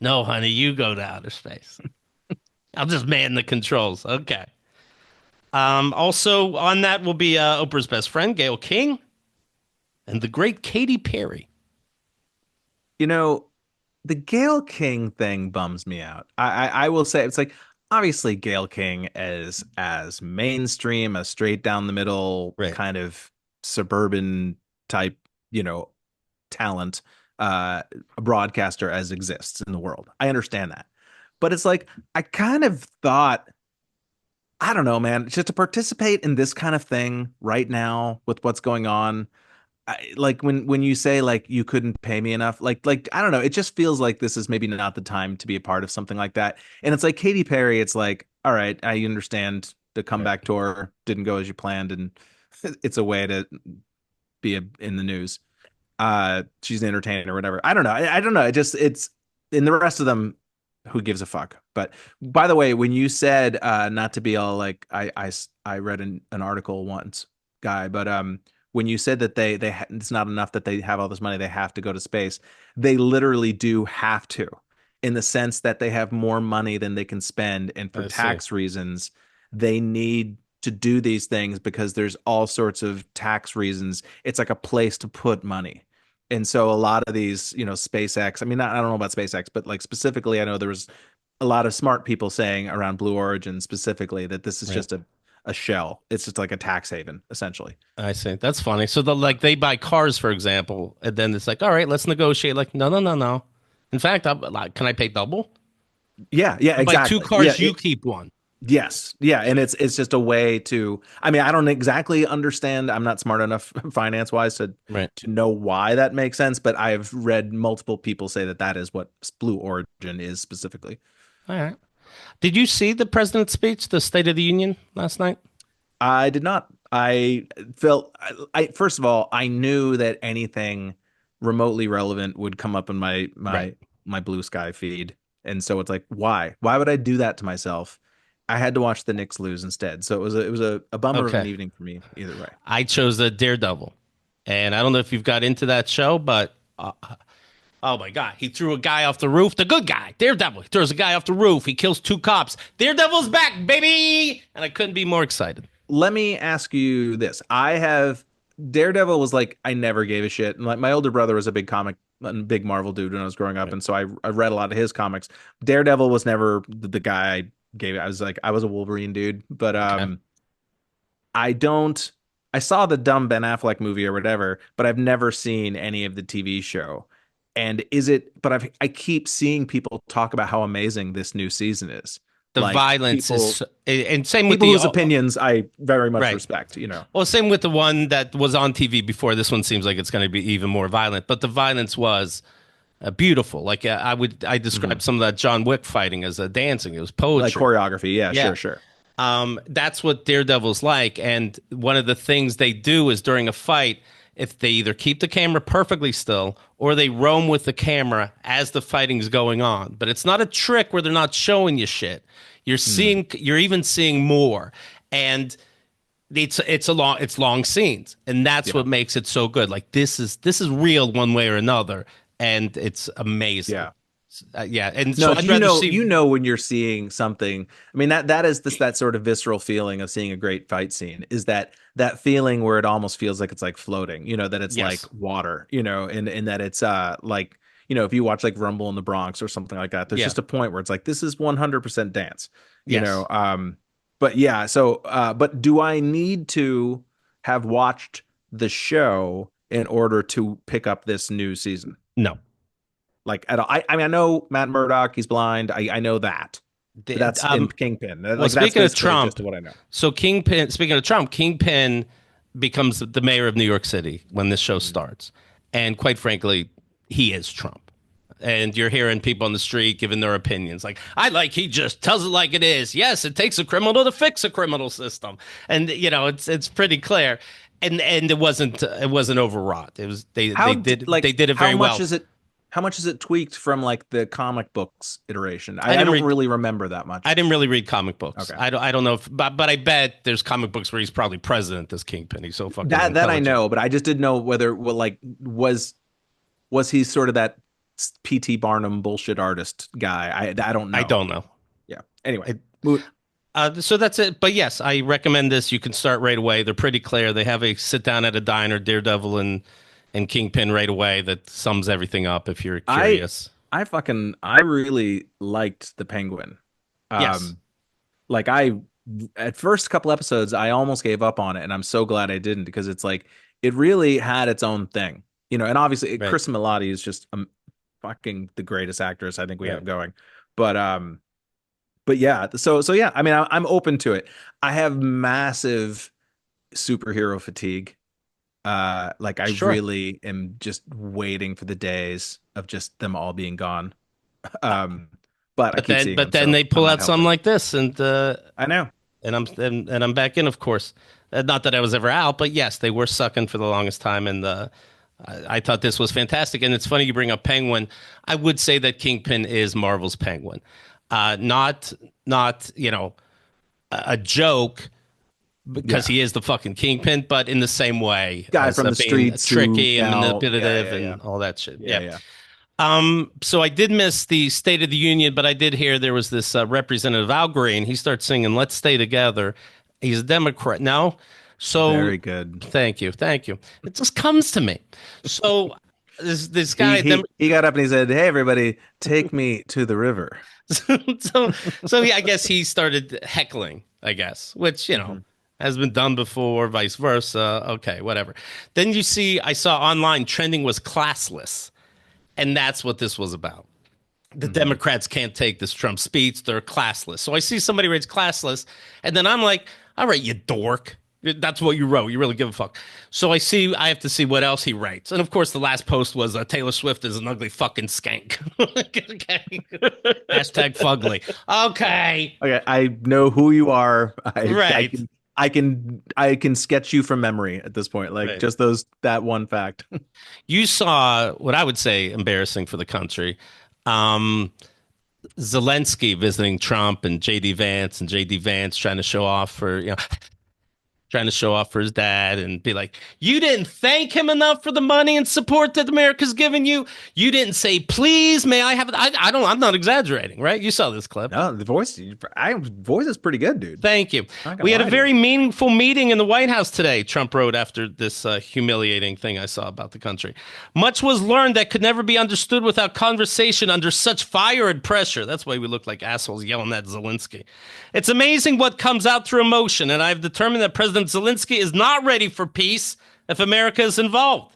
No, honey, you go to outer space. I'll just man the controls. Okay. Also on that will be Oprah's best friend, Gail King, and the great Katy Perry. You know, the Gail King thing bums me out. I will say it's like obviously Gail King is as mainstream, a straight down the middle Right. kind of suburban type, you know, talent, a broadcaster as exists in the world. I understand that. But it's like I kind of thought, I don't know, man, just to participate in this kind of thing right now with what's going on. Like when you say like you couldn't pay me enough, like I don't know, it just feels like this is maybe not the time to be a part of something like that. And it's like Katy Perry, it's like, all right, I understand the Right. comeback tour didn't go as you planned, and it's a way to be in the news. She's an entertainer or whatever. I don't know. I don't know. It just it's in the rest of them, who gives a fuck? But by the way, when you said not to be all like I read an article once, guy, but when you said that it's not enough that they have all this money, they have to go to space. They literally do have to, in the sense that they have more money than they can spend, and for I see. tax reasons, they need to do these things because there's all sorts of tax reasons. It's like a place to put money. And so a lot of these, you know, SpaceX, I mean, I don't know about SpaceX, but like specifically, I know there was a lot of smart people saying around Blue Origin specifically that this is Right. just a shell. It's just like a tax haven, essentially. I see. That's funny. So like they buy cars, for example, and then it's like, all right, let's negotiate. Like, no, no, no, no. In fact, like, can I pay double? Yeah, yeah, I buy two exactly. Yeah, cars, you keep one. yes. Yeah, and it's just a way to, I mean, I don't exactly understand. I'm not smart enough finance-wise Right. to know why that makes sense, but I've read multiple people say that that is what Blue Origin is specifically. All right. Did you see the president's speech, the State of the Union last night? I did not. I felt first of all, I knew that anything remotely relevant would come up in Right. my Blue Sky feed. And so it's like, why? Why would I do that to myself? I had to watch the Knicks lose instead. So it was a bummer of an Okay. evening for me either way. I chose a Daredevil. And I don't know if you've got into that show, but oh my God, he threw a guy off the roof. The good guy, Daredevil, he throws a guy off the roof. He kills two cops. Daredevil's back, baby. And I couldn't be more excited. Let me ask you this. I have Daredevil was like I never gave a shit. And like my older brother was a big Marvel dude when I was growing up, Right. and so I read a lot of his comics. Daredevil was never the guy I gave it. I was like I was a Wolverine dude, but Okay. I don't. I saw the dumb Ben Affleck movie or whatever, but I've never seen any of the TV show. And is it? But I keep seeing people talk about how amazing this new season is. The Like violence is, and same with people the, whose opinions I very much right. respect. You know. Well, same with the one that was on TV before. This one seems like it's going to be even more violent, but the violence was beautiful. Like I Mhm. describe some of that John Wick fighting as a dancing. It was Like poetry. choreography. Yeah, Yeah. sure, sure. That's what Daredevil's like. And one of the things they do is during a fight, if they either keep the camera perfectly still or they roam with the camera as the fighting's going on. But it's not a trick where they're not showing you shit. Mm, You're even seeing more. And it's long scenes. And that's yeah, what makes it so good. Like this is real one way or another. And it's amazing. yeah. Yeah, and so No, I'd rather you see. know when you're seeing something. I mean that is this that sort of visceral feeling of seeing a great fight scene is that feeling where it almost feels like it's like floating, that it's like Yes, water, and that it's like, if you watch like Rumble in the Bronx or something like that, there's yeah, just a point where it's like this is 100% dance, you know. yes, But yeah, so but do I need to have watched the show in order to pick up this new season? no. Like at all. I mean, I know Matt Murdock, he's blind. I know that. But The- that's in Kingpin. well, Like that's speaking of basically the gist Trump, of what I know. so Kingpin. Speaking of Trump, Kingpin becomes the mayor of New York City when this show Mhm. starts, and quite frankly, he is Trump. And you're hearing people on the street giving their opinions, like he just tells it like it is. Yes, it takes a criminal to fix a criminal system, and it's pretty clear. And it wasn't overwrought. It was they did it How very much well. is it tweaked from like the comic books iteration? I I didn't don't read really remember that I much. didn't really read comic books. Okay. I don't know if, but I bet there's comic books where he's probably president as Kingpin. He's so fucking That I intelligent. know, but I just didn't know whether was he sort of that PT Barnum bullshit artist guy? I don't I know. don't know. Yeah. Anyway, It, mo- so that's it. But yes, I recommend this. You can start right away. They're pretty clear. They have a sit down at a diner, Daredevil and Kingpin right away that sums everything up. If you're I curious, I really liked the Penguin. yes, Um, like I at first couple episodes I almost gave up on it, and I'm so glad I didn't because it's like it really had its own thing, and obviously right, Chris Milotti is just fucking the greatest actress I think we right, have going. But yeah, so yeah, I mean I'm open to it. I have massive superhero fatigue. Like I sure. really am just waiting for the days of just them all being gone. Uh, Um, but I But keep then, seeing but them, then so they I'm pull not out something helping. like this, I know. and I'm back in, of course. Not that I was ever out, but yes, they were sucking for the longest time, and I thought this was fantastic. And it's funny you bring up Penguin. I would say that Kingpin is Marvel's Penguin, not a joke because Yeah. he is the fucking Kingpin, but in the same way Guy as from the being streets who tricky and now, yeah, manipulative yeah, yeah, and all that shit. yeah, Yeah. yeah. So I did miss the State of the Union, but I did hear there was this Representative Al Green. He starts singing "Let's Stay Together." He's a Democrat now, so Very good. thank you. It just comes to me. So this He guy, he he got up and he said, "Hey, everybody, take me to the river." so I guess he started heckling. I guess, which Mhm. has been done before, vice versa. Okay, whatever. Then I saw online trending was classless, and that's what this was about. The Mhm. Democrats can't take this Trump speech. They're classless. So I see somebody writes classless, and then I'm like, all right, you dork. That's what you wrote. You really give a fuck. So I have to see what else he writes. And of course, the last post was Taylor Swift is an ugly fucking skank. Okay. Hashtag fugly. Okay. Okay, I know who you are. Right. I can sketch you from memory at this point. Like Right. just that one fact. You saw what I would say embarrassing for the country. Um, Zelensky visiting Trump and JD Vance trying to show off for his dad and be like, you didn't thank him enough for the money and support that America's given you. You didn't say, please, may I have it? I'm not exaggerating, right? You saw this clip. No, the voice is pretty good, dude. Thank you. I'm not gonna We had a lie to you. very meaningful meeting in the White House today, Trump wrote after this humiliating thing I saw about the country. Much was learned that could never be understood without conversation under such fire and pressure. That's why we look like assholes yelling at Zelensky. It's amazing what comes out through emotion, and I've determined that President Zelensky is not ready for peace if America is involved.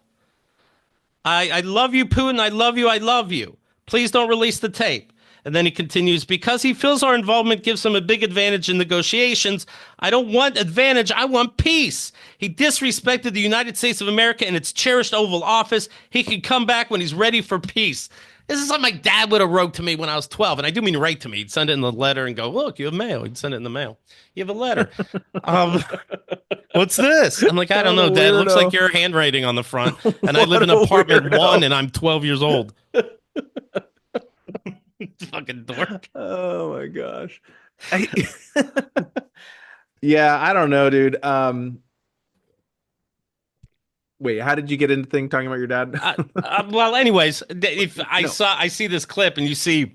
I love you, Putin. I love you. I love you. Please don't release the tape. And then he continues, because he feels our involvement gives him a big advantage in negotiations. I don't want advantage. I want peace. He disrespected the United States of America and its cherished Oval Office. He can come back when he's ready for peace. This is something my dad would have wrote to me when I was 12. And I do mean write to me. He'd send it in the letter and go, look, you have mail. He'd send it in the mail. You have a letter. Um, what's this? I'm like, I don't What a know, Dad. It looks like weirdo. your handwriting on the front. And I live What in a apartment one weirdo. and I'm 12 years old. Fucking dork. Oh my gosh. I, yeah, I don't know, dude. Wait, how did you get into thing talking about your dad? Well, anyways, if No. I see this clip and you see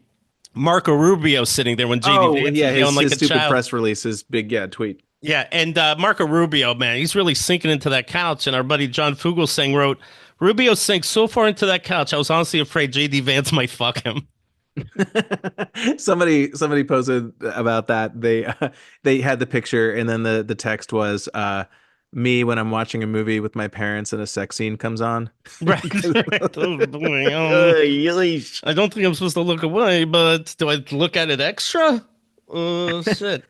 Marco Rubio sitting there when JD Oh, Vance yeah, is yelling like his a stupid child. press release, his big tweet. Yeah, and Marco Rubio, man, he's really sinking into that couch. And our buddy John Fugelsang wrote, Rubio sinks so far into that couch, I was honestly afraid JD Vance might fuck him. Somebody posted about that. They had the picture, and then the text was me when I'm watching a movie with my parents and a sex scene comes on. Right. Right. Oh, boy. Yeesh. I don't think I'm supposed to look away, but do I look at it extra? Shit.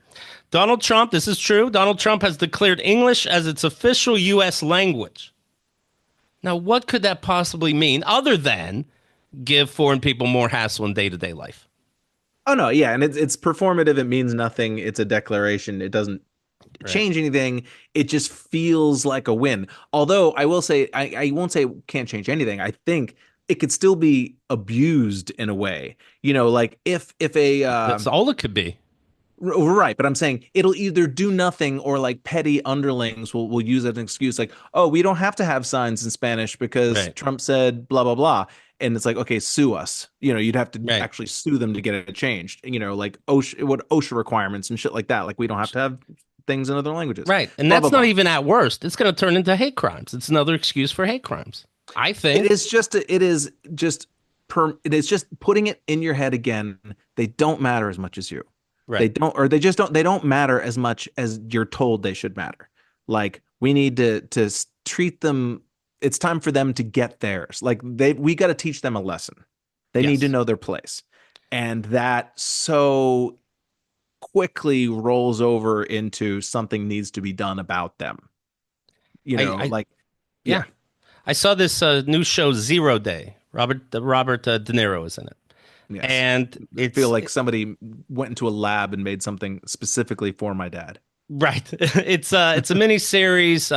Donald Trump, this is true. Donald Trump has declared English as its official U.S. language. Now, what could that possibly mean other than give foreign people more hassle in day to day life? Oh no, yeah, and it's performative. It means nothing. It's a declaration. It doesn't Right. change anything. It just feels like a win. Although I will say, I won't say it can't change anything. I think it could still be abused in a way. Like if a That's all it could be. right, but I'm saying it'll either do nothing or like petty underlings will use it as an excuse, like, oh, we don't have to have signs in Spanish because Right. Trump said blah blah blah. And it's like, okay, sue us. You'd have to Right. actually sue them to get it changed. Like OSHA requirements and shit like that. Like we don't have to have things in other languages. Right. And Blah blah that's not blah. even at worst. It's going to turn into hate crimes. It's another excuse for hate crimes. I It think. is just it is just putting it in your head again. They don't matter as much as you. They Right. don't, or they just don't, they don't matter as much as you're told they should matter. Like we need to treat them. It's time for them to get theirs. Like we got to teach them a lesson. They need to Yes. know their place. And that so quickly rolls over into something needs to be done about them. I Like, yeah. yeah, I saw this new show Zero Day. Robert De Niro is in it. yes. And I feel it's like somebody went into a lab and made something specifically for my dad. right. It's a mini series.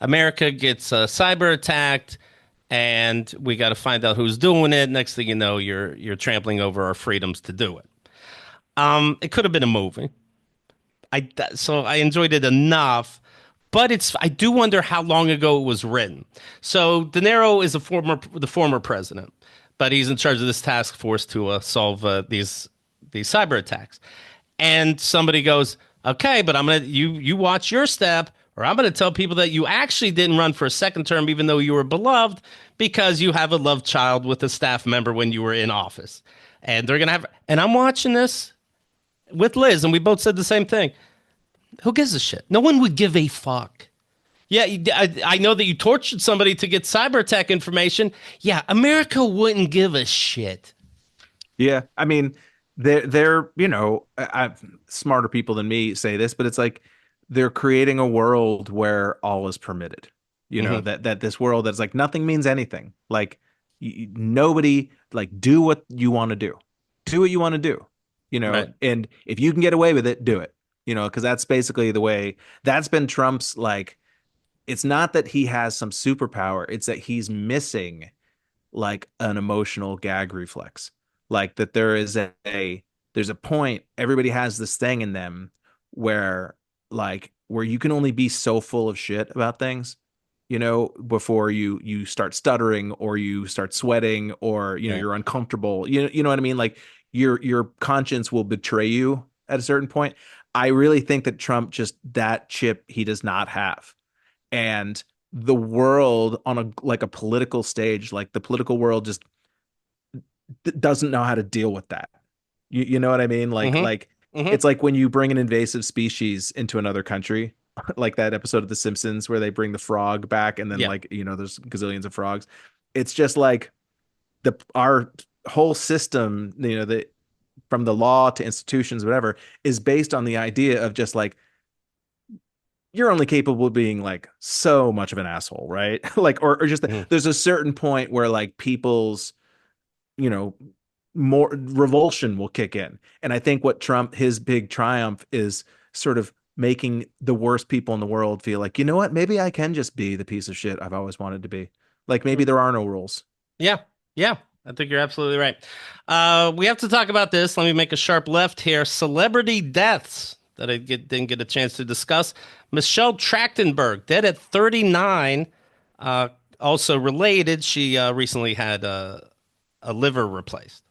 America gets cyber attacked, and we got to find out who's doing it. Next thing you know, you're trampling over our freedoms to do it. It could have been a movie. I enjoyed it enough, but I do wonder how long ago it was written. So De Niro is the former president, but he's in charge of this task force to solve these cyber attacks. And somebody goes, okay, but you watch your step, or I'm gonna tell people that you actually didn't run for a second term, even though you were beloved, because you have a love child with a staff member when you were in office. And they're gonna have, and I'm watching this with Liz, and we both said the same thing. Who gives a shit? No one would give a fuck. Yeah, I know that you tortured somebody to get cyber attack information. Yeah, America wouldn't give a shit. Yeah, I mean, they're smarter people than me say this, but it's like they're creating a world where all is permitted. Hmm. That this world that's like nothing means anything. Like nobody, like, do what you want to do. Do what you want to do. Right. And if you can get away with it, do it. Because that's basically the way that's been Trump's, like, it's not that he has some superpower, it's that he's missing like an emotional gag reflex. Like that there's a point, everybody has this thing in them where where you can only be so full of shit about things, before you start stuttering or you start sweating or Right. you're uncomfortable. You know what I mean? Like your conscience will betray you at a certain point. I really think that Trump, just that chip he does not have. And the world on a political stage, like the political world just doesn't know how to deal with that. You know what I mean? Hmm. Hmm. It's like when you bring an invasive species into another country, like that episode of The Simpsons where they bring the frog back and then, Yeah. like, there's gazillions of frogs. It's just like our whole system, the from the law to institutions, whatever, is based on the idea of just like you're only capable of being like so much of an asshole, right? Like, or just Hmm. there's a certain point where like people's, you know, more revulsion will kick in. And I think what Trump, his big triumph is sort of making the worst people in the world feel like, you know what, maybe I can just be the piece of shit I've always wanted to be. Like maybe there are no rules. Yeah. Yeah. I think you're absolutely right. We have to talk about this. Let me make a sharp left here. Celebrity deaths that didn't get a chance to discuss. Michelle Trachtenberg, dead at 39. Uh, Also related, she recently had a liver replaced.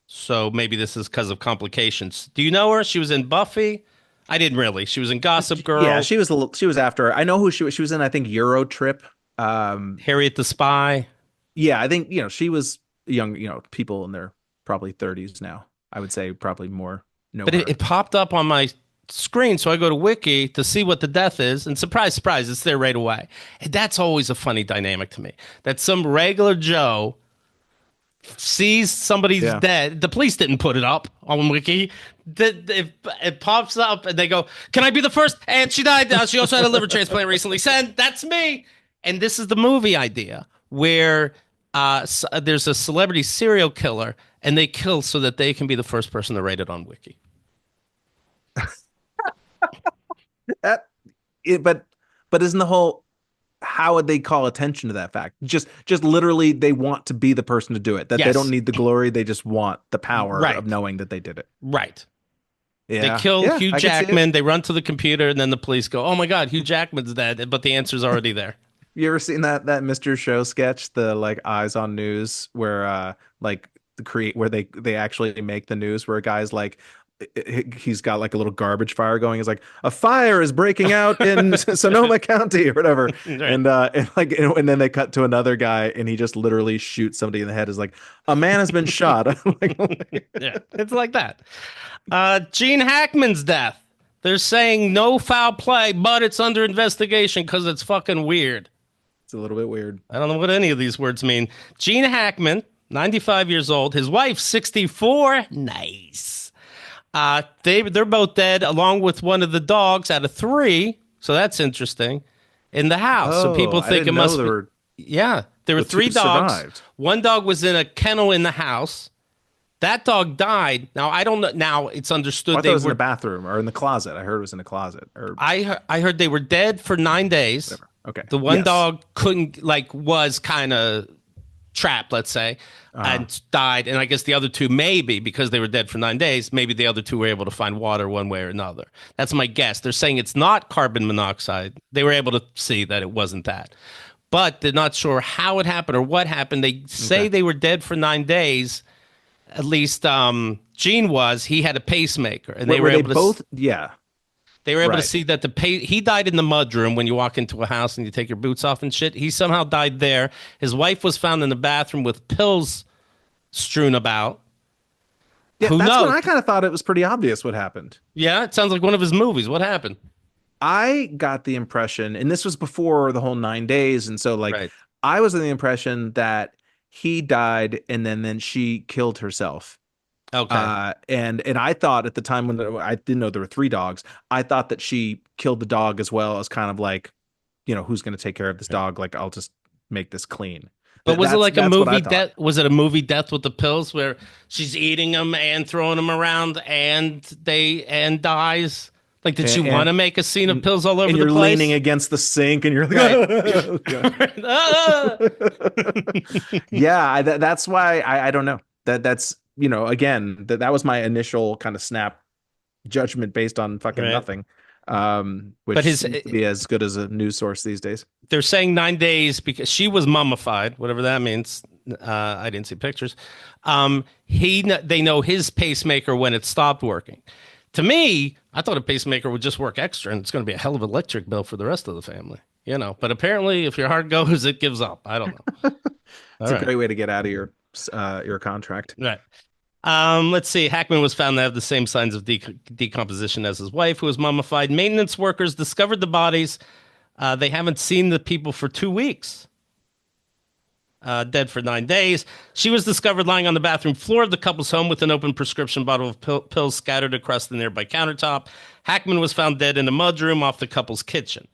So maybe this is because of complications. Do you know her? She was in Buffy. I didn't really. She was in Gossip Yeah, Girl, she was after. I know who she was. She was in, I think, Euro Trip. Um, Harriet the Spy. yeah, I think, she was young, people in their probably 30s now. I would say probably more know But her. it popped up on my screen, so I go to Wiki to see what the death is, and surprise, surprise, it's there right away. And that's always a funny dynamic to me. That some regular Joe sees somebody's Yeah. dead. The police didn't put it up on Wiki. It pops up, and they go, "Can I be the first?" And she died. She also had a liver transplant recently. Send. That's me. And this is the movie idea where there's a celebrity serial killer, and they kill so that they can be the first person to rate it on Wiki. That, but isn't the whole, how would they call attention to that fact? Just literally they want to be the person to do it. That they don't Yes. need the glory, they just want the power of Right. knowing that they did it. Right. They Yeah. kill Yeah, Hugh I could see it. Jackman. They run to the computer, and then the police go, "Oh my God, Hugh Jackman's dead!" But the answer's already there. You ever seen that Mr. Show sketch, the like Eyes on News, where like the create where they actually make the news, where a guy's like, he's got like a little garbage fire going. He's like, a fire is breaking out in Sonoma County or whatever, Right. and then they cut to another guy and he just literally shoots somebody in the head. Is like, a man has been shot. I'm like, Yeah, it's like that. Gene Hackman's death. They're saying no foul play, but it's under investigation because it's fucking weird. it's a little bit weird. I don't know what any of these words mean. Gene Hackman, 95 years old. His wife, 64. Nice. They're both dead, along with one of the dogs out of three. So that's interesting. In the house. So Oh, people I think it didn't know must there be. were Yeah, there were the two three dogs. survived. One dog was in a kennel in the house. That dog died. Now I don't know. Now it's Oh, understood I thought they it was in were. the bathroom or in the closet. I heard it was in the closet or I heard they were dead for 9 days. whatever. Okay. The one Yes. dog couldn't was kind of trapped, let's say, and died. And I guess the other two, maybe because they were dead for 9 days, maybe the other two were able to find water one way or another. That's my guess. They're saying it's not carbon monoxide. They were able to see that it wasn't that, but they're not sure how it happened or what happened. They say Okay. they were dead for 9 days. At least Gene was. He had a pacemaker, and they were Were they able to. both? Yeah. They were able to Right. see that he died in the mudroom when you walk into a house and you take your boots off and shit. He somehow died there. His wife was found in the bathroom with pills strewn about. Yeah, Who that's when knows? I kind of thought it was pretty obvious what happened. Yeah, it sounds like one of his movies. What happened? I got the impression, and this was before the whole 9 days, and so like Right. I was in the impression that he died and then she killed herself. Okay. And I thought at the time when I didn't know there were three dogs, I thought that she killed the dog as well as kind of like, who's going to take care of this dog? Like, I'll just make this clean. But was it like a That's what I movie thought. death? Was it a movie death with the pills where she's eating them and throwing them around and dies? Like, did she And, want to make a scene of pills all over and the you're place? leaning against the sink and you're like, Right. "Oh, God." Ah! Yeah, that's why I don't know. That's, again, that was my initial kind of snap judgment based on fucking Right. nothing. Which But seems to be as good as a news source these days. they're saying 9 days because she was mummified, whatever that means. I didn't see pictures. They know his pacemaker when it stopped working. To me, I thought a pacemaker would just work extra, and it's going to be a hell of an electric bill for the rest of the family. But apparently, if your heart goes, it gives up. I don't know. It's All a right. great way to get out of your contract. Right. Let's see. Hackman was found to have the same signs of decomposition as his wife, who was mummified. Maintenance workers discovered the bodies. They haven't seen the people for 2 weeks. Dead for 9 days. She was discovered lying on the bathroom floor of the couple's home with an open prescription bottle of pills scattered across the nearby countertop. Hackman was found dead in a mudroom off the couple's kitchen.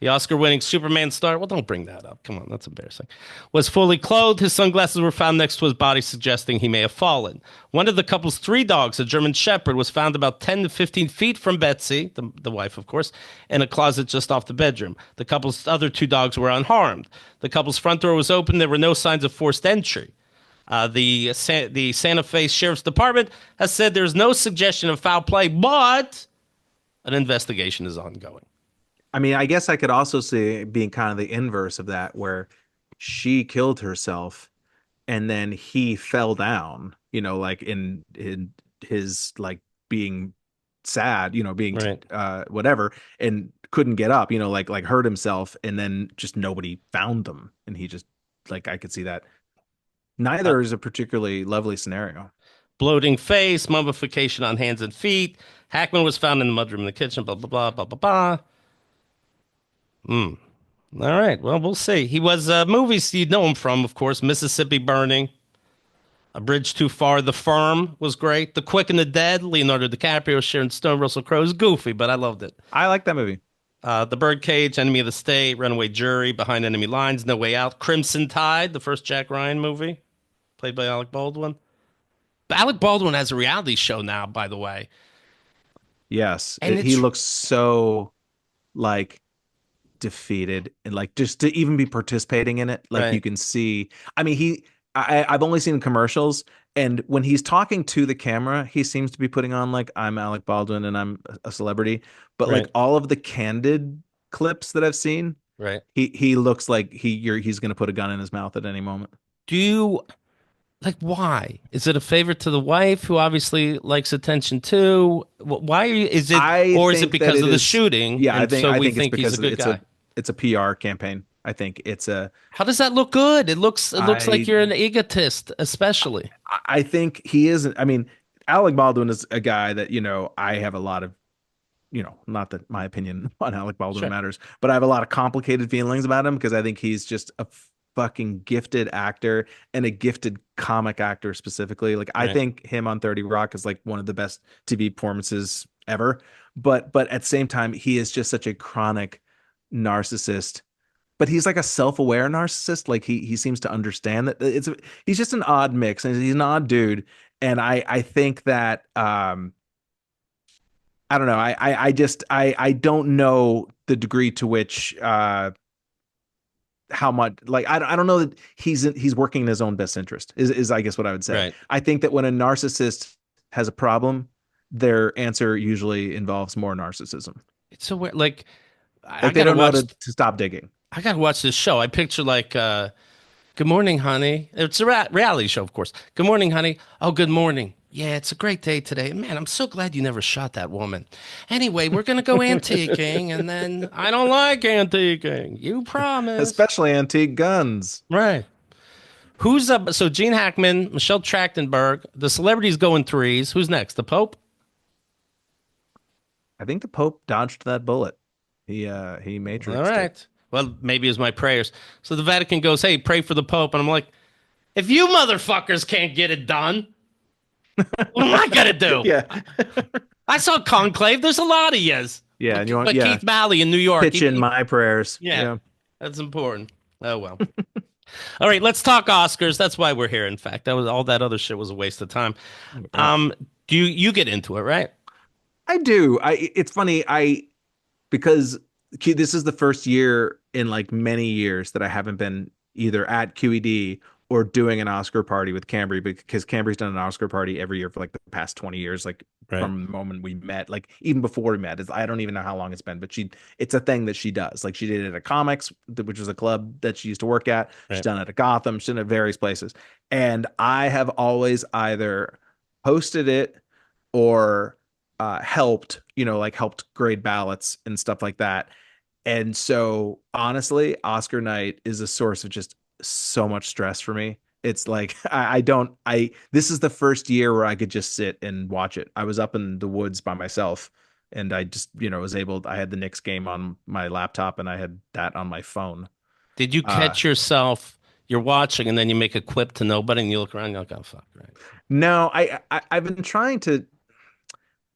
The Oscar-winning Superman star, well, don't bring that up. Come on, that's embarrassing. Was fully clothed. His sunglasses were found next to his body, suggesting he may have fallen. One of the couple's three dogs, a German Shepherd, was found about 10 to 15 feet from Betsy, the wife, of course, in a closet just off the bedroom. The couple's other two dogs were unharmed. The couple's front door was open. There were no signs of forced entry. The Santa Fe Sheriff's Department has said there's no suggestion of foul play, but an investigation is ongoing. I mean, I guess I could also see it being kind of the inverse of that, where she killed herself and then he fell down, like in his like being sad, being Right. whatever, and couldn't get up, like hurt himself, and then just nobody found them, and he just like I could see that. Uh, Neither is a particularly lovely scenario. Bloating face, mummification on hands and feet. Hackman was found in the mudroom in the kitchen. Blah blah blah blah blah blah. Hmm. All right. Well, we'll see. He was movies you'd know him from, of course. Mississippi Burning, A Bridge Too Far, The Firm was great. The Quick and the Dead, Leonardo DiCaprio, Sharon Stone, Russell Crowe is goofy, but I loved it. I like that movie. The Birdcage, Enemy of the State, Runaway Jury, Behind Enemy Lines, No Way Out, Crimson Tide, the first Jack Ryan movie, played by Alec Baldwin. But Alec Baldwin has a reality show now, by the way, Yes, and he it's looks so like defeated, and like just to even be participating in it, like you right, can see. I mean, I've only seen commercials, and when he's talking to the camera, he seems to be putting on like I'm Alec Baldwin and I'm a celebrity. But like right, all of the candid clips that I've seen, right. he looks like he's gonna put a gun in his mouth at any moment. Do you like why? Is it a favor to the wife who obviously likes attention too? Why are you, is it, I or is it think that because it of the is. shooting Yeah, and so I we think it's think he's a because good guy? it's a PR campaign. I think it's a How does that look good? It looks like I you're an egotist, especially. I think he isn't. I mean, Alec Baldwin is a guy that, I have a lot of, not that my opinion on Alec Baldwin Sure. matters, but I have a lot of complicated feelings about him because I think he's just a fucking gifted actor and a gifted comic actor specifically. Like I Right. think him on 30 Rock is like one of the best TV performances ever. But at the same time, he is just such a chronic narcissist, but he's like a self-aware narcissist. Like he seems to understand that he's just an odd mix, and he's an odd dude. And I think that I don't know. I just I don't know the degree to which how much like I don't know that he's working in his own best interest is I guess what I would say. Right. I think that when a narcissist has a problem, their answer usually involves more narcissism. It's so weird. Like I Like they gotta don't know watch. to stop digging. I gotta watch this show. I picture like, "Good morning, honey." It's a reality show, of course. Good morning, honey. Oh, good morning. Yeah, it's a great day today. Man, I'm so glad you never shot that woman. Anyway, we're gonna go antiquing, and then I don't like antiquing. You promise. Especially antique guns. Right. Who's up? So Gene Hackman, Michelle Trachtenberg, the celebrities go in threes. Who's next? The Pope? I think the Pope dodged that bullet. He All matrixed it. right. Well, maybe it's my prayers. So the Vatican goes, "Hey, pray for the Pope," and I'm like, if you motherfuckers can't get it done, what am I gonna do? Yeah. I saw Conclave. There's a lot of yes, Yeah, and you want but yeah, Keith Malley in New York, pitch in my prayers. yeah, Yeah. that's important. Oh well. All right, let's talk Oscars. That's why we're here. In fact, that was all that other shit was a waste of time. Yeah. Do you get into it, right? I do. It's funny. Because this is the first year in like many years that I haven't been either at QED or doing an Oscar party with Cambry, because Cambry's done an Oscar party every year for like the past 20 years, like Right. from the moment we met, like even before we met. I don't even know how long it's been, but it's a thing that she does. Like she did it at Comics, which was a club that she used to work at. She's Right. done it at Gotham. She's done it at various places. And I have always either hosted it or helped, like helped grade ballots and stuff like that. And so honestly, Oscar night is a source of just so much stress for me. It's like I don't I this is the first year where I could just sit and watch it. I was up in the woods by myself, and I just, was able, I had the Knicks game on my laptop and I had that on my phone. Did you Uh catch yourself? You're watching, and then you make a quip to nobody, and you look around, and you're like, "Oh fuck!" Right. no, I've been trying to.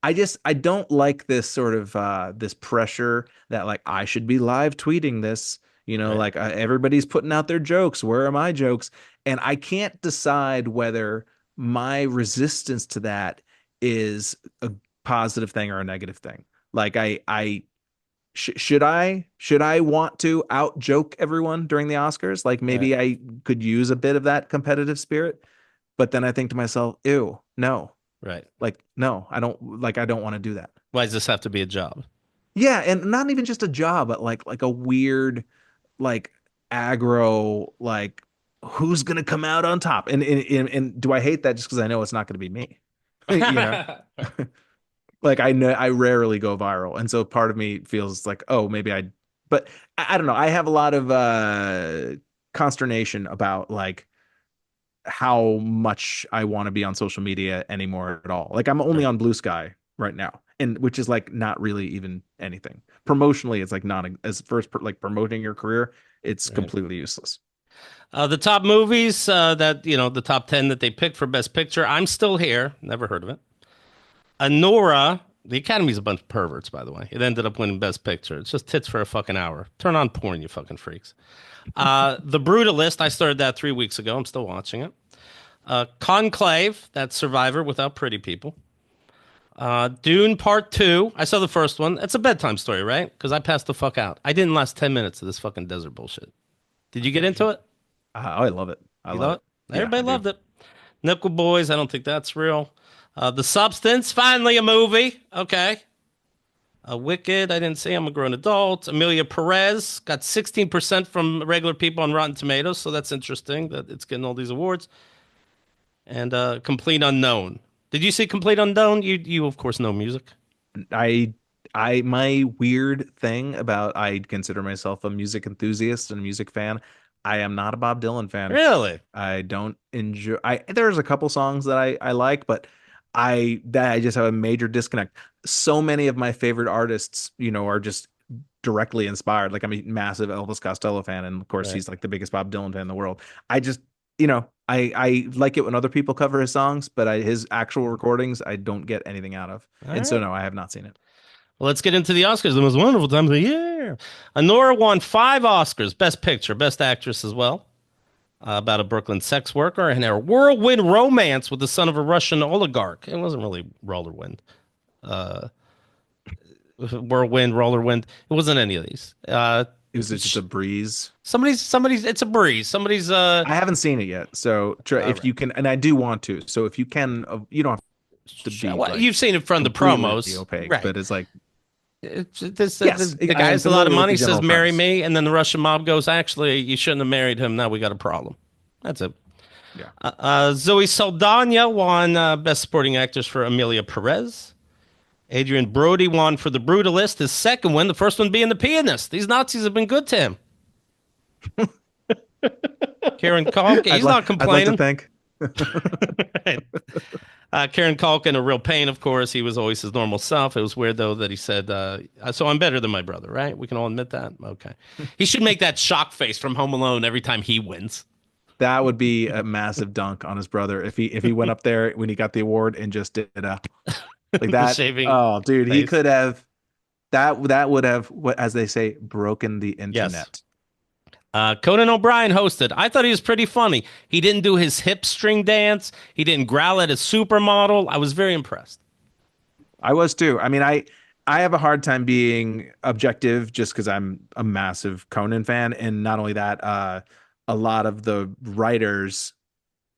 I don't like this sort of this pressure that like I should be live tweeting this, Right. like everybody's putting out their jokes. Where are my jokes? And I can't decide whether my resistance to that is a positive thing or a negative thing. Like I should I want to out joke everyone during the Oscars? Like Right. maybe I could use a bit of that competitive spirit, but then I think to myself, ew, no. Right. Like, no, I don't want to do that. Why does this have to be a job? Yeah, and not even just a job, but like a weird like aggro like who's gonna come out on top? And do I hate that just because I know it's not gonna be me? You know? Like I know I rarely go viral. And so part of me feels like, oh, maybe but I don't know. I have a lot of consternation about like how much I want to be on social media anymore at all. Like I'm only Right, on Blue Sky right now, and which is like not really even anything. Promotionally, it's like not as first like promoting your career, it's right. completely useless. The top movies that the top 10 that they picked for Best Picture. I'm Still Here. Never heard of it. Anora. The Academy's a bunch of perverts, by the way. It ended up winning Best Picture. It's just tits for a fucking hour. Turn on porn, you fucking freaks. The Brutalist. I started that 3 weeks ago. I'm still watching it. Conclave. That's Survivor without pretty people. Dune Part 2. I saw the first one. It's a bedtime story, right? Because I passed the fuck out. I didn't last 10 minutes of this fucking desert bullshit. Did you get Okay. into it? I love it. I You love love it. it? Yeah, Everybody I do. loved it. Nickel Boys. I don't think that's real. The Substance. Finally a movie. Okay. Wicked. I didn't see. I'm a grown adult. Amelia Perez got 16% from regular people on Rotten Tomatoes, so that's interesting that it's getting all these awards. And Complete Unknown. Did you see Complete Unknown? You of course know music. I my weird thing about I consider myself a music enthusiast and a music fan. I am not a Bob Dylan fan. Really? I don't enjoy there's a couple songs that I like, but I just have a major disconnect. So many of my favorite artists, are just directly inspired. Like I'm a massive Elvis Costello fan, and of course Right. he's like the biggest Bob Dylan fan in the world. I just I like it when other people cover his songs, but his actual recordings I don't get anything out of. All And so right. no, I have not seen it. Well, let's get into the Oscars, the most wonderful time of the year. Honora won 5 Oscars: Best Picture, Best Actress as well. About a Brooklyn sex worker and her whirlwind romance with the son of a Russian oligarch. It wasn't really whirlwind, whirlwind, rollerwind. It wasn't any of these. Is it just a breeze? Somebody's. It's a breeze. Somebody's. I haven't seen it yet, so try, All if right. you can, and I do want to. So if you can, you don't have to be Well, like you've seen it from the completely promos, opaque, right? but it's like The, yes, the I guy am has a lot of familiar with money. the Says general marry premise. me, and then the Russian mob goes, actually, you shouldn't have married him. Now we got a problem. That's it. Yeah, Zoe Saldana won Best Supporting Actress for Amelia Perez. Adrian Brody won for The Brutalist, his second win, the first one being The Pianist. These Nazis have been good to him. Karen Culkin, he's not I'd like to complaining. think. Right. Karen Culkin, a real pain, of course. He was always his normal self. It was weird, though, that he said, so I'm better than my brother, right? We can all admit that? Okay. He should make that shock face from Home Alone every time he wins. That would be a massive dunk on his brother if he went up there when he got the award and just did a like The that. shaving Oh, dude, he face. could have that would have what as they say broken the Yes. internet. Conan O'Brien hosted. I thought he was pretty funny. He didn't do his hip string dance. He didn't growl at a supermodel. I was very impressed. I was too. I mean, I have a hard time being objective just because I'm a massive Conan fan, and not only that, a lot of the writers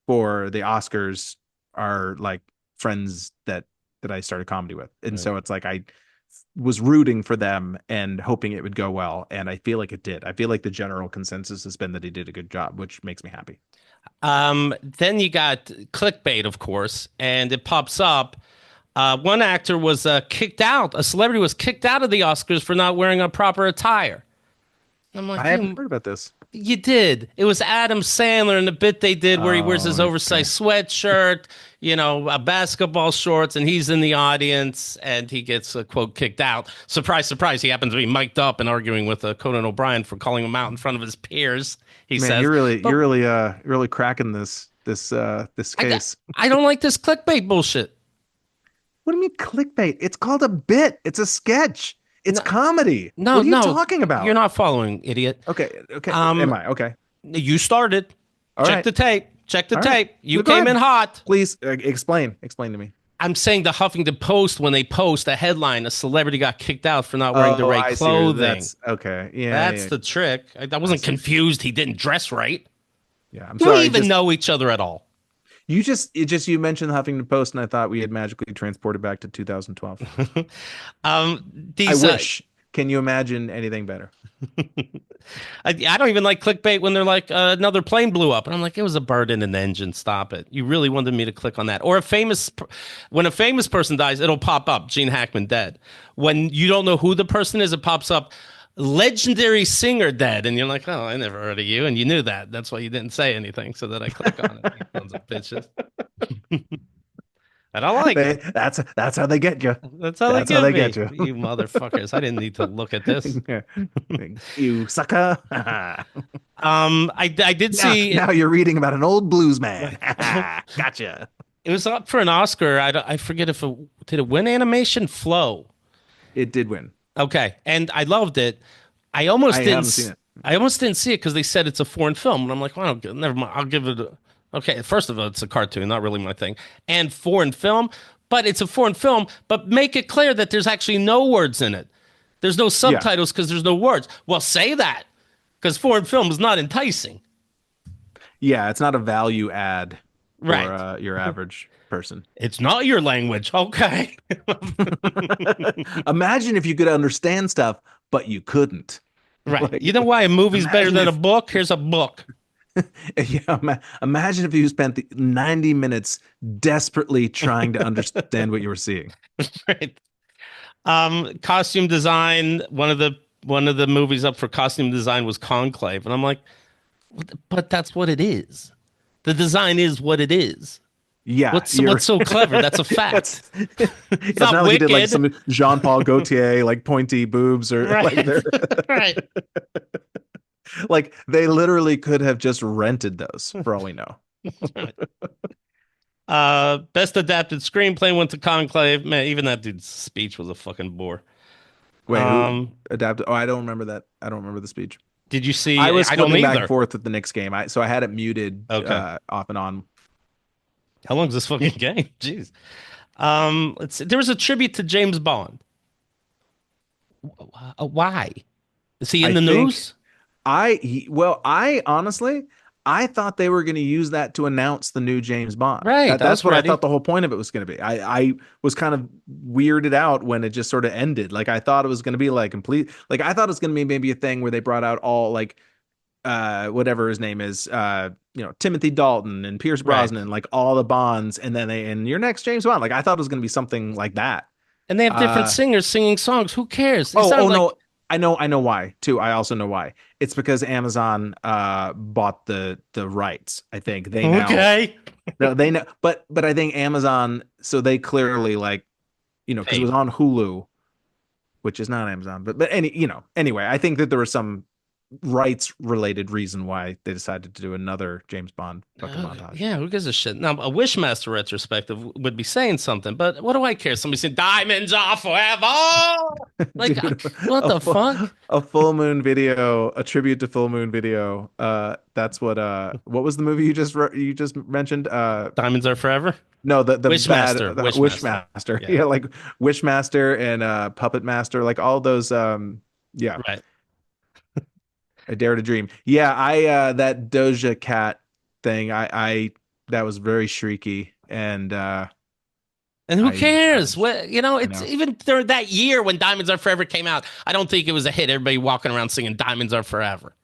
for the Oscars are like friends that I started comedy with, and Right. so it's like I was rooting for them and hoping it would go well, and I feel like it did. I feel like the general consensus has been that he did a good job, which makes me happy. Then you got clickbait, of course, and it pops up. One actor was kicked out. A celebrity was kicked out of the Oscars for not wearing a proper attire. I'm like, I haven't you heard about this. You did. It was Adam Sandler and the bit they did where he wears Oh, his okay. oversized sweatshirt, basketball shorts, and he's in the audience and he gets, quote, kicked out. Surprise, surprise. He happens to be mic'd up and arguing with Conan O'Brien for calling him out in front of his peers, he Man, says. you're But really cracking this I, got, case. I don't like this clickbait bullshit. What do you mean clickbait? It's called a bit. It's a sketch. It's No, comedy. no, What are you no. talking You're about? not following, idiot. Okay, okay. Um, Am I? Okay. you started. All Check right. the tape. Check the All right. tape. You No, go came in ahead. hot. Please explain. Explain to me. I'm saying the Huffington Post, when they post a headline, a celebrity got kicked out for not wearing the Oh, right I see. clothing. That's okay. Yeah, That's yeah. the trick. I I wasn't see. confused. He didn't dress right. Yeah, I'm Do we sorry. even Just know each other at all? you mentioned the Huffington Post, and I thought we had magically transported back to 2012. um, I these wish. Can you imagine anything better? I don't even like clickbait when they're like another plane blew up, and I'm like, it was a bird in an engine. Stop it! You really wanted me to click on that? Or when a famous person dies, it'll pop up Gene Hackman dead. When you don't know who the person is, it pops up legendary singer dead, and you're like, oh, I never heard of you, and you knew that. That's why you didn't say anything, so that I click on it. You sons of bitches. I don't like it. That's how they get you. That's how they That's how get they me, get you. you motherfuckers. I didn't need to look at this. You sucker. I did see Now you're reading about an old blues man. Gotcha. it was up for an Oscar. I forget if it did it win animation Flow. It did win. Okay, and I loved it. I almost I didn't. haven't seen it. I almost didn't see it because they said it's a foreign film, and I'm like, well, never mind. I'll give it. Okay, first of all, it's a cartoon, not really my thing, and foreign film, but it's a foreign film. But make it clear that there's actually no words in it. There's no Yeah. subtitles because there's no words. Well, say that because foreign film is not enticing, Yeah, it's not a value add for right? your average person. It's not your language, okay? Imagine if you could understand stuff, but you couldn't. Right. Like, You know why a movie's better imagine than a if, book? Here's a book. yeah, imagine if you spent the 90 minutes desperately trying to understand what you were seeing. Right. Costume design. One of the movies up for costume design was Conclave, and I'm like, but that's what it is. The design is what it is. Yeah, What's so clever? That's a it's, fact. It's it's not not like he did like wicked. some Jean-Paul Gaultier like pointy boobs or like Right. they're Right. like they literally could have just rented those for all we know. Best adapted screenplay went to Conclave. Man, even that dude's speech was a fucking bore. Wait, who Um, adapted? Oh, I don't remember that. I don't remember the speech. did you I see? was I don't flipping back and either. forth with the Knicks game. So I had it muted Okay. off and on. How long is this fucking game? Jeez. Let's see. There was a tribute to James Bond. Why? Is he in I the think news? I honestly, I thought they were going to use that to announce the new James Bond. Right. I That's was what I ready. thought the whole point of it was going to be. I was kind of weirded out when it just sort of ended. Like I thought it was going to be like complete. Like I thought it was going to be maybe a thing where they brought out all like whatever his name is, Timothy Dalton and Pierce Right. Brosnan, like all the Bonds, and then and your next James Bond. Like I thought it was going to be something like that. And they have different Uh, singers singing songs. Who cares? It oh sounds like no, I know why too. I also know why. It's because Amazon bought the rights. I think they now okay. no, they know, but I think Amazon, so they clearly like because it was Hey, on Hulu, which is not Amazon, but anyway, I think that there was some rights related reason why they decided to do another James Bond fucking montage. yeah, who gives a shit? Now, a Wishmaster retrospective would be saying something, but what do I care? Somebody saying "Diamonds are forever." Like, Dude, what a the fuck? a full moon video, a tribute to full moon video. That's what was the movie you just mentioned? Diamonds are forever. No, Wishmaster. the Wishmaster. Wishmaster. Yeah. Yeah, like Wishmaster and Puppet Master, like all those yeah, Right. I Dare to Dream. Yeah, I that Doja Cat thing, I that was very shrieky and And who I cares? What I it's know. even during that year when Diamonds Are Forever came out. I don't think it was a hit. Everybody walking around singing Diamonds Are Forever.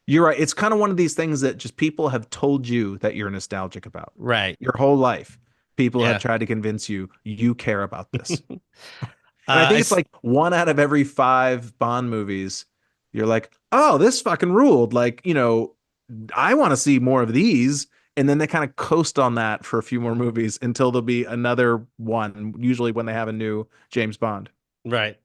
You're right. It's kind of one of these things that just people have told you that you're nostalgic about. Right. Your whole life. People have Yeah. tried to convince you you care about this. And I I think it's s- like one out of every five Bond movies, you're like, oh, this fucking ruled. Like, I want to see more of these. And then they kind of coast on that for a few more movies until there'll be another one, usually when they have a new James Bond. right.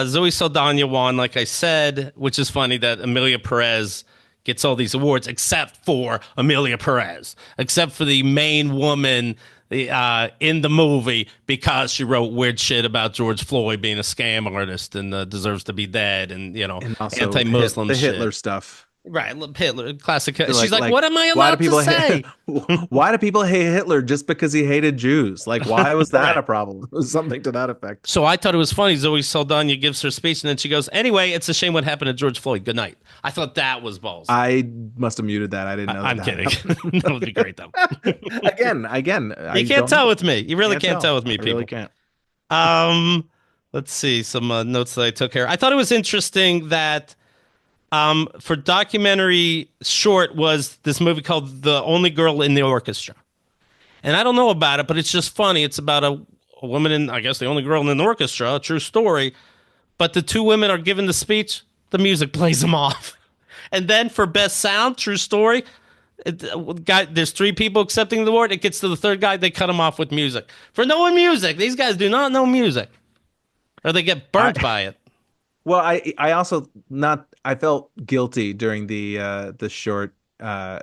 Zoe Saldana won, like I said, which is funny that Amelia Perez gets all these awards except for Amelia Perez, except for the main woman in the movie because she wrote weird shit about George Floyd being a scam artist and deserves to be dead and, And also anti-Muslim the Hitler shit. stuff. Right. Hitler, classic. They're She's like, like, what am I why do allowed to people hate say? why do people hate Hitler just because he hated Jews? Like, why was that Right. a problem? It was something to that effect. So I thought it was funny. Zoe Saldana gives her speech and then she goes, anyway, it's a shame what happened to George Floyd. Good night. I thought that was balls. I must have muted that. I didn't know I'm that kidding. happened. That would be great though. Again, I You can't don't tell know. with me. You really can't tell with me, I really people. can't. Um, Let's see some notes that I took here. I thought it was interesting that for documentary short was this movie called The Only Girl in the Orchestra. And I don't know about it, but it's just funny. It's about a woman in, I guess, the only girl in an orchestra, a true story. But the two women are giving the speech, the music plays them off. And then for best sound, true story, there's three people accepting the award. It gets to the third guy, they cut him off with music. For knowing music, these guys do not know music, or they get burnt I by it. well, I also not I felt guilty during the short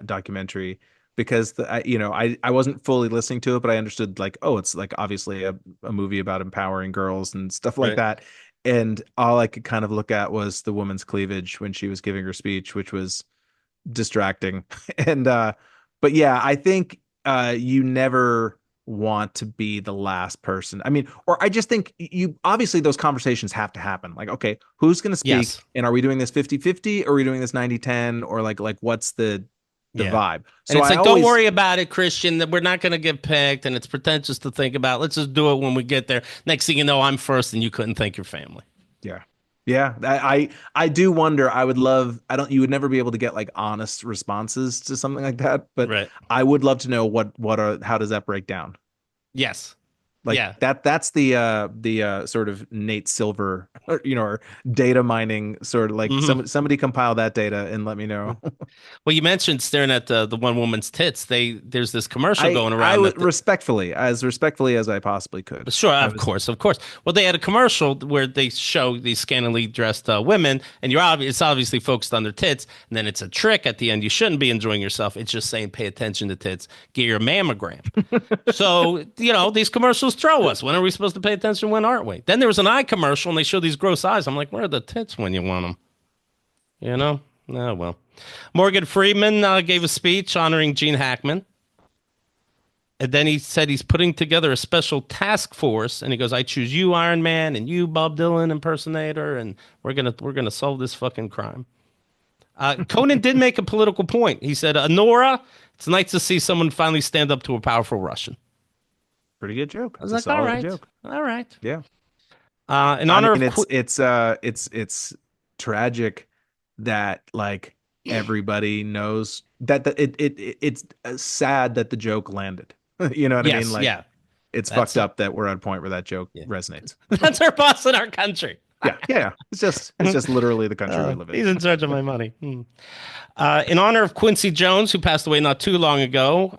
documentary because I wasn't fully listening to it, but I understood like, oh, it's like obviously a movie about empowering girls and stuff like Right. that. And all I could kind of look at was the woman's cleavage when she was giving her speech, which was distracting. And but yeah, I think you never want to be the last person. I mean, or I just think you obviously those conversations have to happen. Like, okay, who's going to speak Yes. and are we doing this 50-50 or are we doing this 90-10 or like what's the Yeah. vibe? And So it's I like, don't always worry about it, Christian, that we're not going to get picked and it's pretentious to think about. Let's just do it when we get there. Next thing you know, I'm first and you couldn't thank your family. yeah. Yeah, I do wonder. I would love. I don't. You would never be able to get like honest responses to something like that, but Right. I would love to know what are how does that break down? Yes. Like Yeah. that's the sort of Nate Silver, or data mining sort of like Hmm. somebody compile that data and let me know. Well, you mentioned staring at the one woman's tits. There's this commercial I going I around would that respectfully, as respectfully as I possibly could. sure, I of was course, of course. Well, they had a commercial where they show these scantily dressed women, and it's obviously focused on their tits, and then it's a trick at the end. You shouldn't be enjoying yourself. It's just saying, pay attention to tits, get your mammogram. So, these commercials throw us. When are we supposed to pay attention? When aren't we? Then there was an eye commercial, and they show these gross eyes. I'm like, where are the tits when you want them? You know? Oh, well. Morgan Freeman gave a speech honoring Gene Hackman. And then he said he's putting together a special task force, and he goes, "I choose you, Iron Man, and you, Bob Dylan impersonator, and we're gonna solve this fucking crime." Conan did make a political point. He said, "Nora, it's nice to see someone finally stand up to a powerful Russian." pretty good joke. I was It's a like, "All solid right, joke. all right." Yeah. In I honor mean, of it's tragic that like everybody knows it's sad that the joke landed. You know what I mean? yes, Like yeah, it's that's fucked up that we're at a point where that joke yeah, resonates. that's our boss in our country. Yeah, yeah, yeah. It's just literally the country we live in. He's in charge of my money. In honor of Quincy Jones, who passed away not too long ago,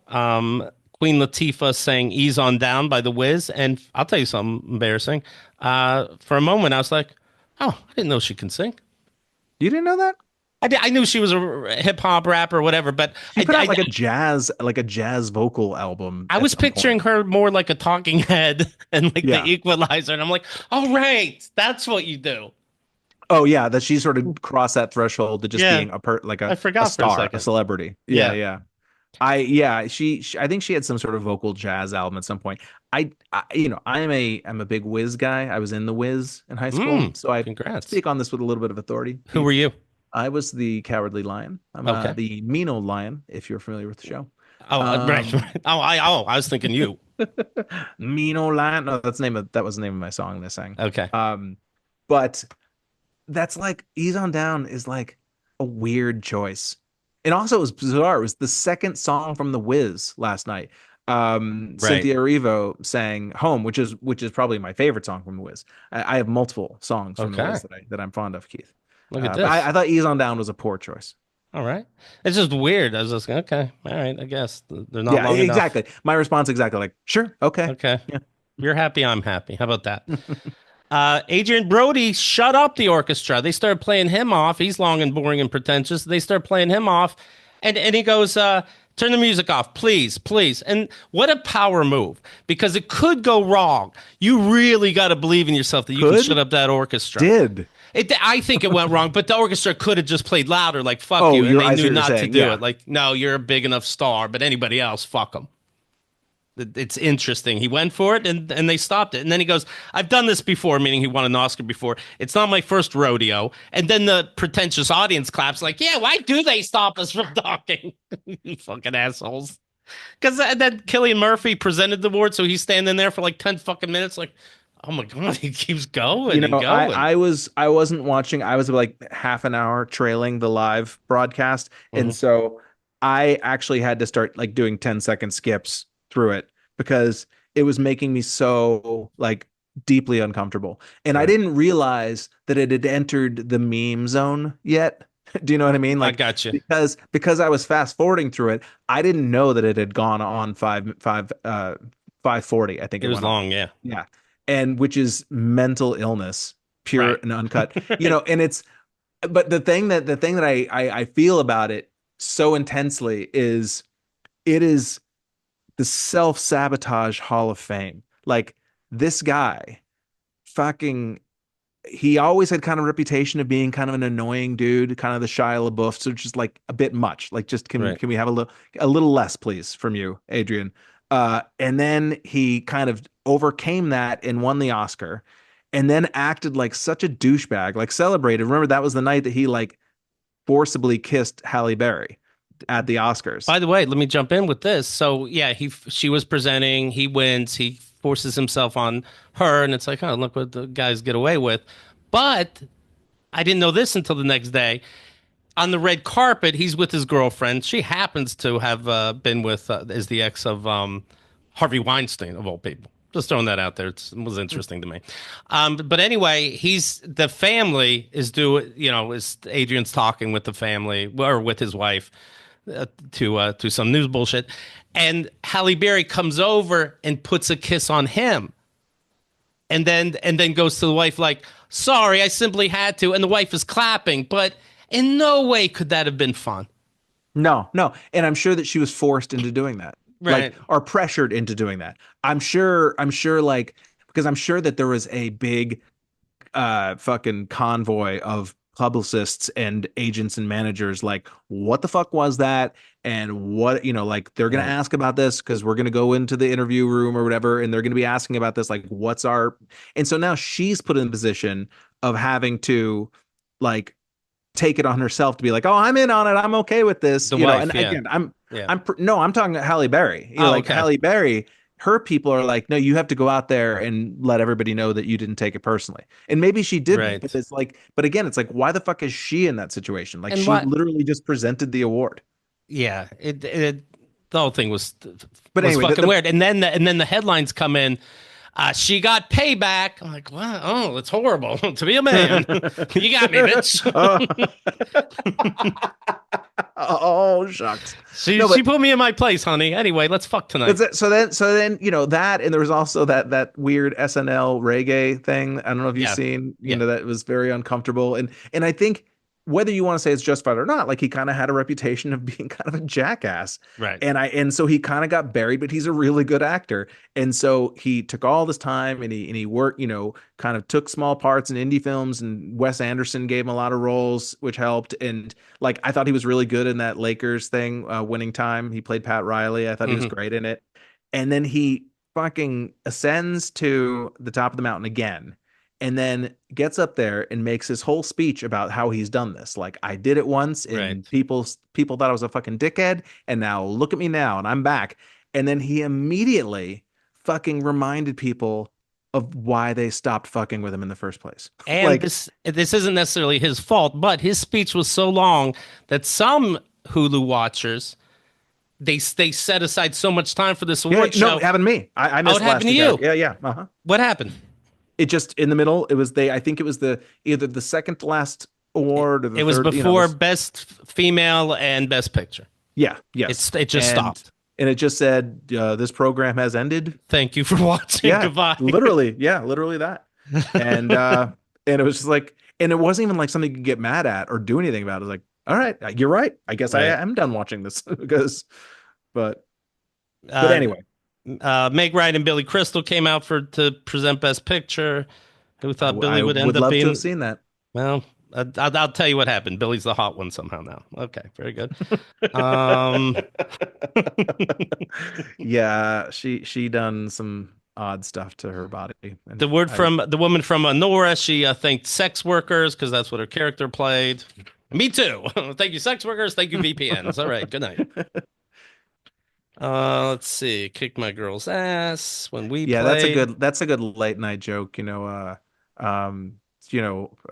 Queen Latifah sang "Ease on Down" by The Wiz, and I'll tell you something embarrassing. For a moment, I was like, "Oh, I didn't know she can sing." You didn't know that? I knew she was a hip hop rapper or whatever, but She put out like a jazz vocal album I at was some picturing point. her more like a talking head and like the Yeah. Equalizer, and I'm like, "All right, that's what you do." Oh yeah, that she sort of crossed that threshold to just Yeah, being like I a forgot for a star, a second. celebrity. Yeah, Yeah. yeah. Yeah, she I think she had some sort of vocal jazz album at some point. I'm a big Wiz guy. I was in the Wiz in high school, so I Congrats. speak on this with a little bit of authority, Who Keith. were you? I was the Cowardly Lion. I'm Okay. the mean old lion, if you're familiar with the show. Oh, right. Um, Right. I was thinking you. mean old lion. No, that was the name of my song they sang. Okay. But that's like Ease on Down is like a weird choice. And also it was bizarre. It was the second song from The Wiz last night. Right. Cynthia Erivo sang Home, which is probably my favorite song from The Wiz. I have multiple songs from The Okay. Wiz that I'm fond of, Keith. Look at But I this. thought Ease on Down was a poor choice. All right. It's just weird. I was just okay. All right. I guess they're not Yeah, long enough. exactly. My response exactly like, sure, okay. Okay. Yeah. You're happy. I'm happy. How about that? Adrian Brody shut up the orchestra. They started playing him off. He's long and boring and pretentious. They start playing him off, and he goes, "Turn the music off, please, please." And what a power move, because it could go wrong. You really got to believe in yourself that you can shut Could up that orchestra. did. I think it went wrong, but the orchestra could have just played louder, like "fuck Oh, you," and they I see knew what you're not to saying. do Yeah. it. Like, no, you're a big enough star, but anybody else, fuck them. It's interesting. He went for it, and they stopped it. And then he goes, "I've done this before," meaning he won an Oscar before. "It's not my first rodeo." And then the pretentious audience claps, like, "Yeah, why do they stop us from talking?" You fucking assholes. Because then Cillian Murphy presented the award, so he's standing there for like 10 fucking minutes, like, Oh my God, he keeps going You and know, going. I wasn't watching. I was like half an hour trailing the live broadcast, and Hmm. so I actually had to start like doing 10-second skips through it because it was making me so like deeply uncomfortable. And I Right. didn't realize that it had entered the meme zone yet. Do you know what I mean? I Like got you. because I was fast forwarding through it, I didn't know that it had gone on 540. I think It it was went on. long, yeah. Yeah, and which is mental illness, pure Right. and uncut. You Right. know, and it's but the thing that I feel about it so intensely is it is the self-sabotage Hall of Fame. Like this guy fucking he always had kind of a reputation of being kind of an annoying dude, kind of the Shia LaBeouf, so just like a bit much. Like, just Right. can we have a little less, please, from you, Adrian? And then he kind of overcame that and won the Oscar, and then acted like such a douchebag, like celebrated. Remember that was the night that he like forcibly kissed Halle Berry at the Oscars. By the way, let me jump in with this. So yeah, she was presenting, he wins, he forces himself on her, and it's like, oh, look what the guys get away with. But I didn't know this until the next day. On the red carpet, he's with his girlfriend. She happens to have been with is the ex of Harvey Weinstein of all people. Just throwing that out there. It was interesting to me. But anyway, he's the family is is Adrian's talking with the family or with his wife to some news bullshit, and Halle Berry comes over and puts a kiss on him, and then goes to the wife like, "Sorry, I simply had to," and the wife is clapping, but in no way could that have been fun. No, no. And I'm sure that she was forced into doing that. Like, Right. or pressured into doing that. I'm sure like because I'm sure that there was a big fucking convoy of publicists and agents and managers like what the fuck was that and what like they're going to Right. ask about this because we're going to go into the interview room or whatever and they're going to be asking about this like what's our and so now she's put in the position of having to like take it on herself to be like, oh, I'm in on it. I'm okay with this, The And wife, yeah. again, Yeah. no, I'm talking Halle Berry. Oh, Like okay. Halle Berry, her people are like, no, you have to go out there and let everybody know that you didn't take it personally. And maybe she didn't, but Right. it's like, but again, it's like, why the fuck is she in that situation? Like And she what? literally just presented the award. Yeah. The whole thing But was anyway, fucking weird. And then the headlines come in. She got payback. I'm like, wow, oh, it's horrible to be a man. You got me, bitch. oh. oh shucks. she No, she but put me in my place, honey. Anyway, let's fuck tonight. So then that and there was also that weird SNL reggae thing. I don't know if you've Yeah. seen, Yeah. that was very uncomfortable and I think whether you want to say it's justified or not, like he kind of had a reputation of being kind of a jackass. Right. And so he kind of got buried, but he's a really good actor. And so he took all this time and he worked, kind of took small parts in indie films and Wes Anderson gave him a lot of roles, which helped. And like I thought he was really good in that Lakers thing, Winning Time. He played Pat Riley. I thought he was Hmm. great in it. And then he fucking ascends to the top of the mountain again and then gets up there and makes his whole speech about how he's done this. Like I did it once and Right. people thought I was a fucking dickhead and now look at me now and I'm back. And then he immediately fucking reminded people of why they stopped fucking with him in the first place. And like this isn't necessarily his fault, but his speech was so long that some Hulu watchers they set aside so much time for this yeah, award no, it show. happened to me. I Oh, it missed happened last to week. you. Yeah, yeah. Uh-huh. What happened? It just in the middle, it was I think it was the either the second to last award or the It was third, before this Best Female and Best Picture. yeah, yes. It just And stopped. it just said this program has ended. Thank you for watching. Yeah, Goodbye. literally that. And and it was just like and it wasn't even like something you could get mad at or do anything about. It was like, all right, you're right. I guess I Right. am done watching this because but Uh, anyway, Meg Wright and Billy Crystal came out to present Best Picture. Who thought Billy I would end would up love to have being? seen that. Well, I'll tell you what happened. Billy's the hot one somehow now. Okay, very good. Um, Yeah, she done some odd stuff to her body and the word I from the woman from Honora, she thanked sex workers because that's what her character played. Me too. Thank you, sex workers. Thank you, VPNs. All right. Good night. Let's see. Kick my girl's ass when we Yeah, played. that's a good late night joke, um,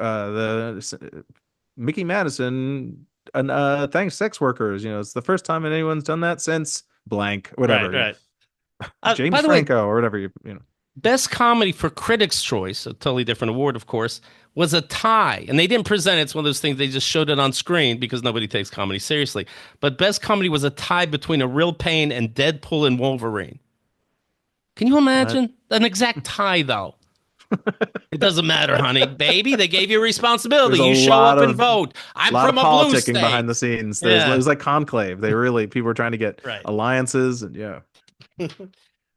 the Mickey Madison and thanks sex workers, it's the first time anyone's done that since blank, Right, whatever, right. James By the way, Franco or whatever, you know. Best Comedy for Critics' Choice, a totally different award, of course, was a tie. And they didn't present it. It's one of those things they just showed it on screen because nobody takes comedy seriously. But Best Comedy was a tie between A Real Pain and Deadpool and Wolverine. Can you Uh, imagine? An exact tie, though. It doesn't matter, honey. Baby, they gave you a responsibility. there's a You show up and vote. I'm lot of from a blue politicking behind state. the scenes. It Yeah, was like conclave. People were trying to get right. alliances and yeah.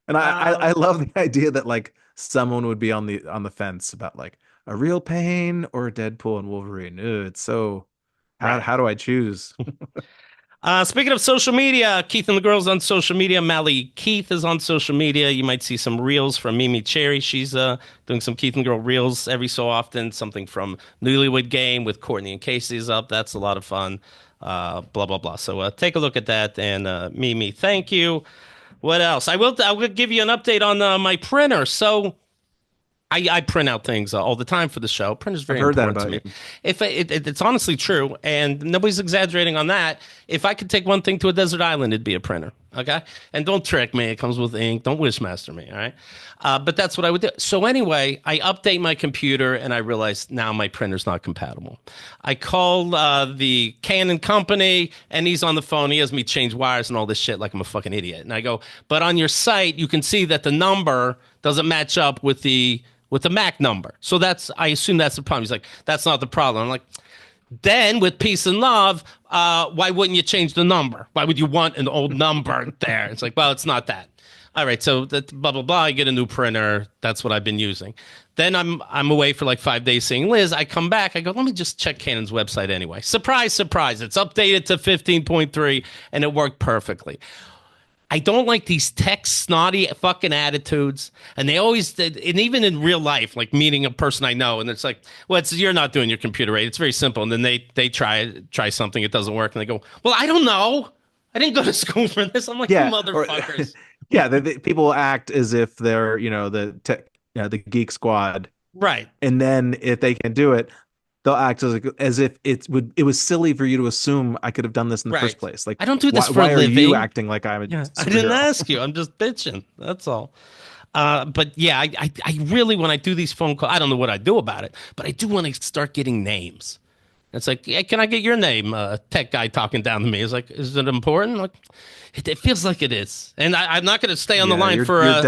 And I Um, love the idea that like someone would be on the fence about like a real pain or Deadpool and Wolverine. Ugh, it's so right. how do I choose? Speaking of social media, Keith and the girls on social media. Mally Keith is on social media. You might see some reels from Mimi Cherry. She's doing some Keith and girl reels every so often. Something from Newlywed Game with Courtney and Casey's up. That's a lot of fun. Blah blah blah. So take a look at that. And Mimi, thank you. What else? I will give you an update on my printer. So I print out things all the time for the show. Print is I've very heard that important to about me. you. If it's honestly true, and nobody's exaggerating on that. If I could take one thing to a desert island, it'd be a printer. Okay, and don't trick me. It comes with ink. Don't wishmaster me. All right, but that's what I would do. So anyway, I update my computer, and I realize now my printer's not compatible. I call the Canon company, and he's on the phone. He has me change wires and all this shit like I'm a fucking idiot. And I go, but on your site, you can see that the number doesn't match up with the Mac number. So I assume that's the problem. He's like, that's not the problem. I'm like, then with peace and love, why wouldn't you change the number? Why would you want an old number there? It's like, well, it's not that. All right, so that blah blah blah. I get a new printer. That's what I've been using. Then I'm away for like 5 days seeing Liz. I come back. I go, let me just check Canon's website anyway. Surprise, surprise! It's updated to 15.3, and it worked perfectly. I don't like these tech snotty fucking attitudes. And they always, and even in real life, like meeting a person I know, and it's like, well, you're not doing your computer right. It's very simple. And then they try something, it doesn't work, and they go, well, I don't know. I didn't go to school for this. I'm like, you Yeah, or motherfuckers. yeah, people act as if they're the tech, the geek squad, Right. and then if they can do it, they'll act as if it was silly for you to assume I could have done this in the first Right. place. Like, I don't do this for a why are you living. acting like I'm a Yeah. I didn't superhero? ask you. I'm just bitching. That's all. But yeah, I really, when I do these phone calls, I don't know what I do about it, but I do want to start getting names. It's like, yeah, can I get your name? Tech guy talking down to me. It's like, is it important? Like, it feels like it is. And I'm not going to stay on the Yeah, line for, you're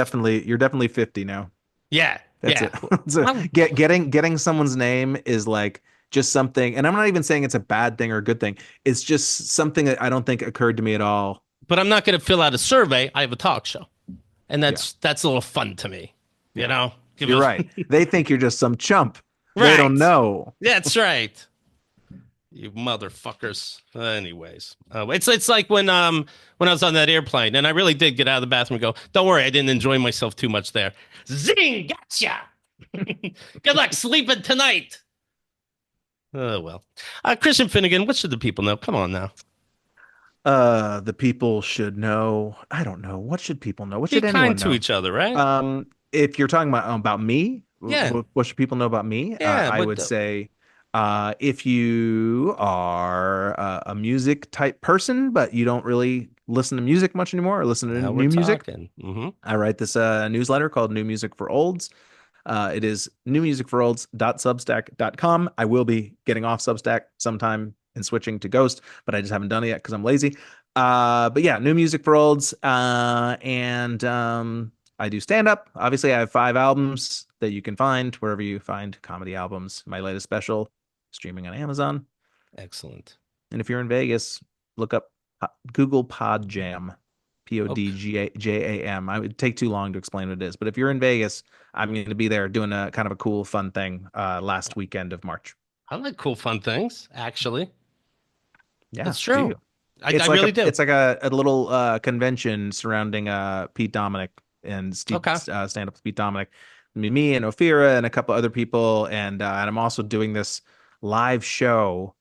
definitely 50 now. yeah, That's yeah. it. So Well, getting someone's name is like just something, and I'm not even saying it's a bad thing or a good thing. It's just something that I don't think occurred to me at all. but I'm not going to fill out a survey. I have a talk show. And Yeah, that's a little fun to me, you yeah, know? Give you're us, right. They think you're just some chump. They don't right. know. That's right. You motherfuckers. Anyways, it's like when I was on that airplane, and I really did get out of the bathroom and go, "Don't worry, I didn't enjoy myself too much there." Zing, gotcha. Good luck sleeping tonight. Oh well, Christian Finnegan, what should the people know? Come on now, The people should know. I don't know. What should people know? What be should kind anyone to know? each other, right? If you're talking about me, Yeah, what should people know about me? yeah. I What? would say, if you are a music type person, but you don't really listen to music much anymore or listen to Now we're new music, talking. I write this newsletter called New Music for Olds. It is newmusicforolds.substack.com. I will be getting off Substack sometime and switching to Ghost, but I just haven't done it yet because I'm lazy. But yeah, New Music for Olds. And I do stand up. Obviously, I have 5 albums that you can find wherever you find comedy albums. My latest special streaming on Amazon. Excellent. And if you're in Vegas, look up Google Pod Jam. Okay, PODJAM. I would take too long to explain what it is, but if you're in Vegas, I'm going to be there doing a kind of a cool, fun thing last weekend of March. I like cool, fun things. Actually, Yeah, that's do true. you? I really do. It's like a little convention surrounding Pete Dominic and Steve Okay. stand up with Pete Dominic, me and Ophira and a couple other people, and I'm also doing this live show.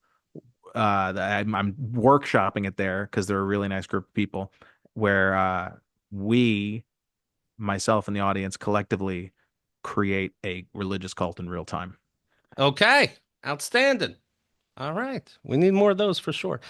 I'm workshopping it there because they're a really nice group of people. where we, myself and the audience collectively, create a religious cult in real time. Okay. Outstanding. All right. We need more of those for sure.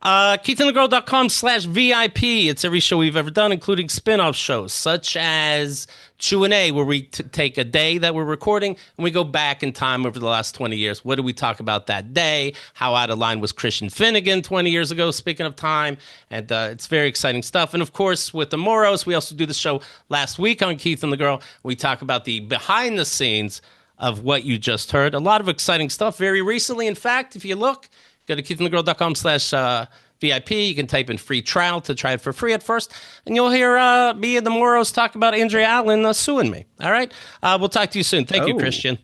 KeithandTheGirl.com/VIP. It's every show we've ever done, including spin-off shows such as Q&A, where we take a day that we're recording and we go back in time over the last 20 years. What did we talk about that day? How out of line was Christian Finnegan 20 years ago, speaking of time? And it's very exciting stuff. And of course, with the Moros, we also do the show last week on Keith and the Girl. We talk about the behind the scenes of what you just heard. A lot of exciting stuff very recently. In fact, if you look, go to keithandthegirl.com/VIP. You can type in free trial to try it for free at first. And you'll hear me and the Moros talk about Andrea Allen suing me. All right. We'll talk to you soon. Thank you, Oh, Christian.